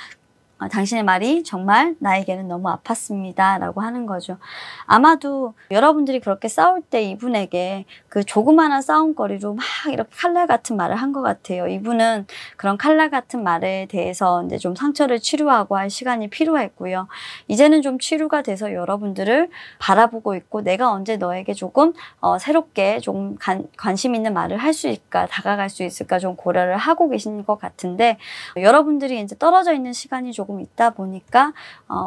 당신의 말이 정말 나에게는 너무 아팠습니다. 라고 하는 거죠. 아마도 여러분들이 그렇게 싸울 때 이분에게 그 조그마한 싸움거리로 막 이렇게 칼날 같은 말을 한 것 같아요. 이분은 그런 칼날 같은 말에 대해서 이제 좀 상처를 치료하고 할 시간이 필요했고요. 이제는 좀 치료가 돼서 여러분들을 바라보고 있고 내가 언제 너에게 조금 새롭게 좀 관심 있는 말을 할 수 있을까, 다가갈 수 있을까 좀 고려를 하고 계신 것 같은데 여러분들이 이제 떨어져 있는 시간이 조금 있다 보니까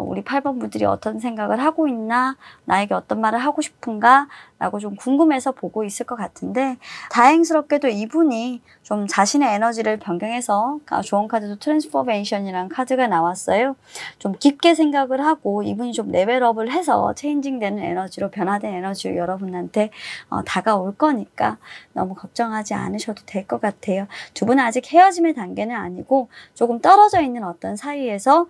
우리 8번 분들이 어떤 생각을 하고 있나 나에게 어떤 말을 하고 싶은가 라고 좀 궁금해서 보고 있을 것 같은데 다행스럽게도 이분이 좀 자신의 에너지를 변경해서 좋은 카드도 트랜스포메이션이라는 카드가 나왔어요. 좀 깊게 생각을 하고 이분이 좀 레벨업을 해서 체인징되는 에너지로 변화된 에너지로 여러분한테 다가올 거니까 너무 걱정하지 않으셔도 될 것 같아요. 두 분은 아직 헤어짐의 단계는 아니고 조금 떨어져 있는 어떤 사이에서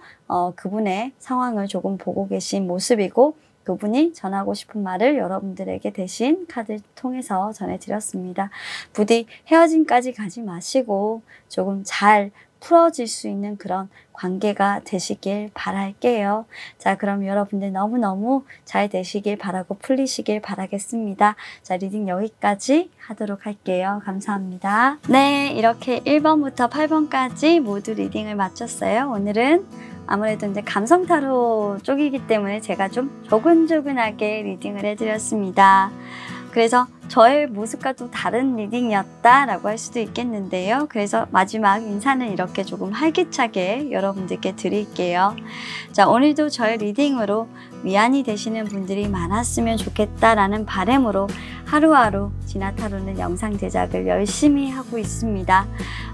그분의 상황을 조금 보고 계신 모습이고 그분이 전하고 싶은 말을 여러분들에게 대신 카드를 통해서 전해드렸습니다. 부디 헤어짐까지 가지 마시고 조금 잘 풀어질 수 있는 그런 관계가 되시길 바랄게요. 자, 그럼 여러분들 너무너무 잘 되시길 바라고 풀리시길 바라겠습니다. 자, 리딩 여기까지 하도록 할게요. 감사합니다. 네, 이렇게 1번부터 8번까지 모두 리딩을 마쳤어요. 오늘은 아무래도 이제 감성 타로 쪽이기 때문에 제가 좀 조근조근하게 리딩을 해드렸습니다. 그래서 저의 모습과 좀 다른 리딩이었다라고 할 수도 있겠는데요. 그래서 마지막 인사는 이렇게 조금 활기차게 여러분들께 드릴게요. 자, 오늘도 저의 리딩으로 위안이 되시는 분들이 많았으면 좋겠다라는 바람으로 하루하루 진아타로는 영상 제작을 열심히 하고 있습니다.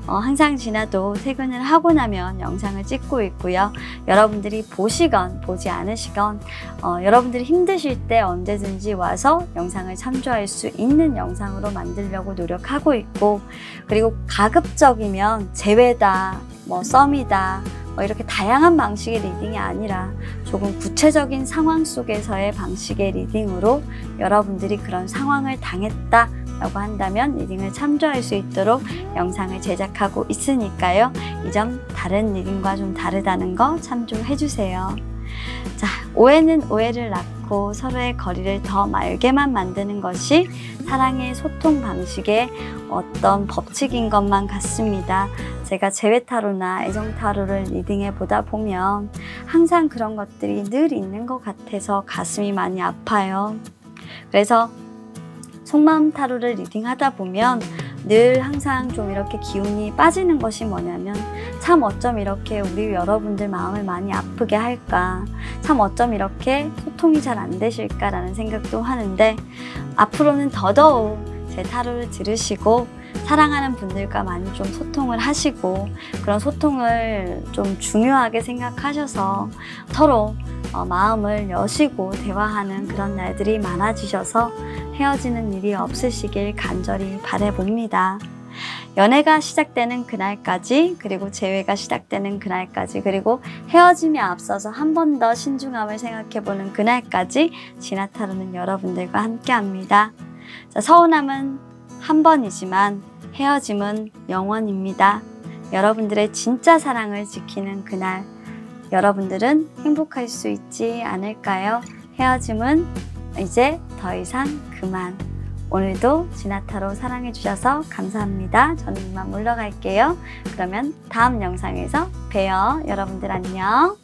항상 진아도 퇴근을 하고 나면 영상을 찍고 있고요. 여러분들이 보시건 보지 않으시건 여러분들이 힘드실 때 언제든지 와서 영상을 참조할 수 있는 영상으로 만들려고 노력하고 있고 그리고 가급적이면 재회다, 썸이다, 이렇게 다양한 방식의 리딩이 아니라 조금 구체적인 상황 속에서의 방식의 리딩으로 여러분들이 그런 상황을 당했다 라고 한다면 리딩을 참조할 수 있도록 영상을 제작하고 있으니까요. 이 점 다른 리딩과 좀 다르다는 거 참조해 주세요. 자, 오해는 오해를 낳고 서로의 거리를 더 멀게만 만드는 것이 사랑의 소통 방식의 어떤 법칙인 것만 같습니다. 제가 재회타로나 애정타로를 리딩해 보다 보면 항상 그런 것들이 늘 있는 것 같아서 가슴이 많이 아파요. 그래서 속마음 타로를 리딩하다 보면 늘 항상 좀 이렇게 기운이 빠지는 것이 뭐냐면 참 어쩜 이렇게 우리 여러분들 마음을 많이 아프게 할까, 참 어쩜 이렇게 소통이 잘 안 되실까라는 생각도 하는데 앞으로는 더더욱 제 타로를 들으시고 사랑하는 분들과 많이 좀 소통을 하시고 그런 소통을 좀 중요하게 생각하셔서 서로 마음을 여시고 대화하는 그런 날들이 많아지셔서 헤어지는 일이 없으시길 간절히 바라봅니다. 연애가 시작되는 그날까지, 그리고 재회가 시작되는 그날까지, 그리고 헤어짐에 앞서서 한 번 더 신중함을 생각해보는 그날까지 진화타로는 여러분들과 함께합니다. 자, 서운함은 한 번이지만 헤어짐은 영원입니다. 여러분들의 진짜 사랑을 지키는 그날, 여러분들은 행복할 수 있지 않을까요? 헤어짐은 이제 더 이상 그만. 오늘도 진화타로 사랑해주셔서 감사합니다. 저는 이만 물러갈게요. 그러면 다음 영상에서 봬요. 여러분들 안녕.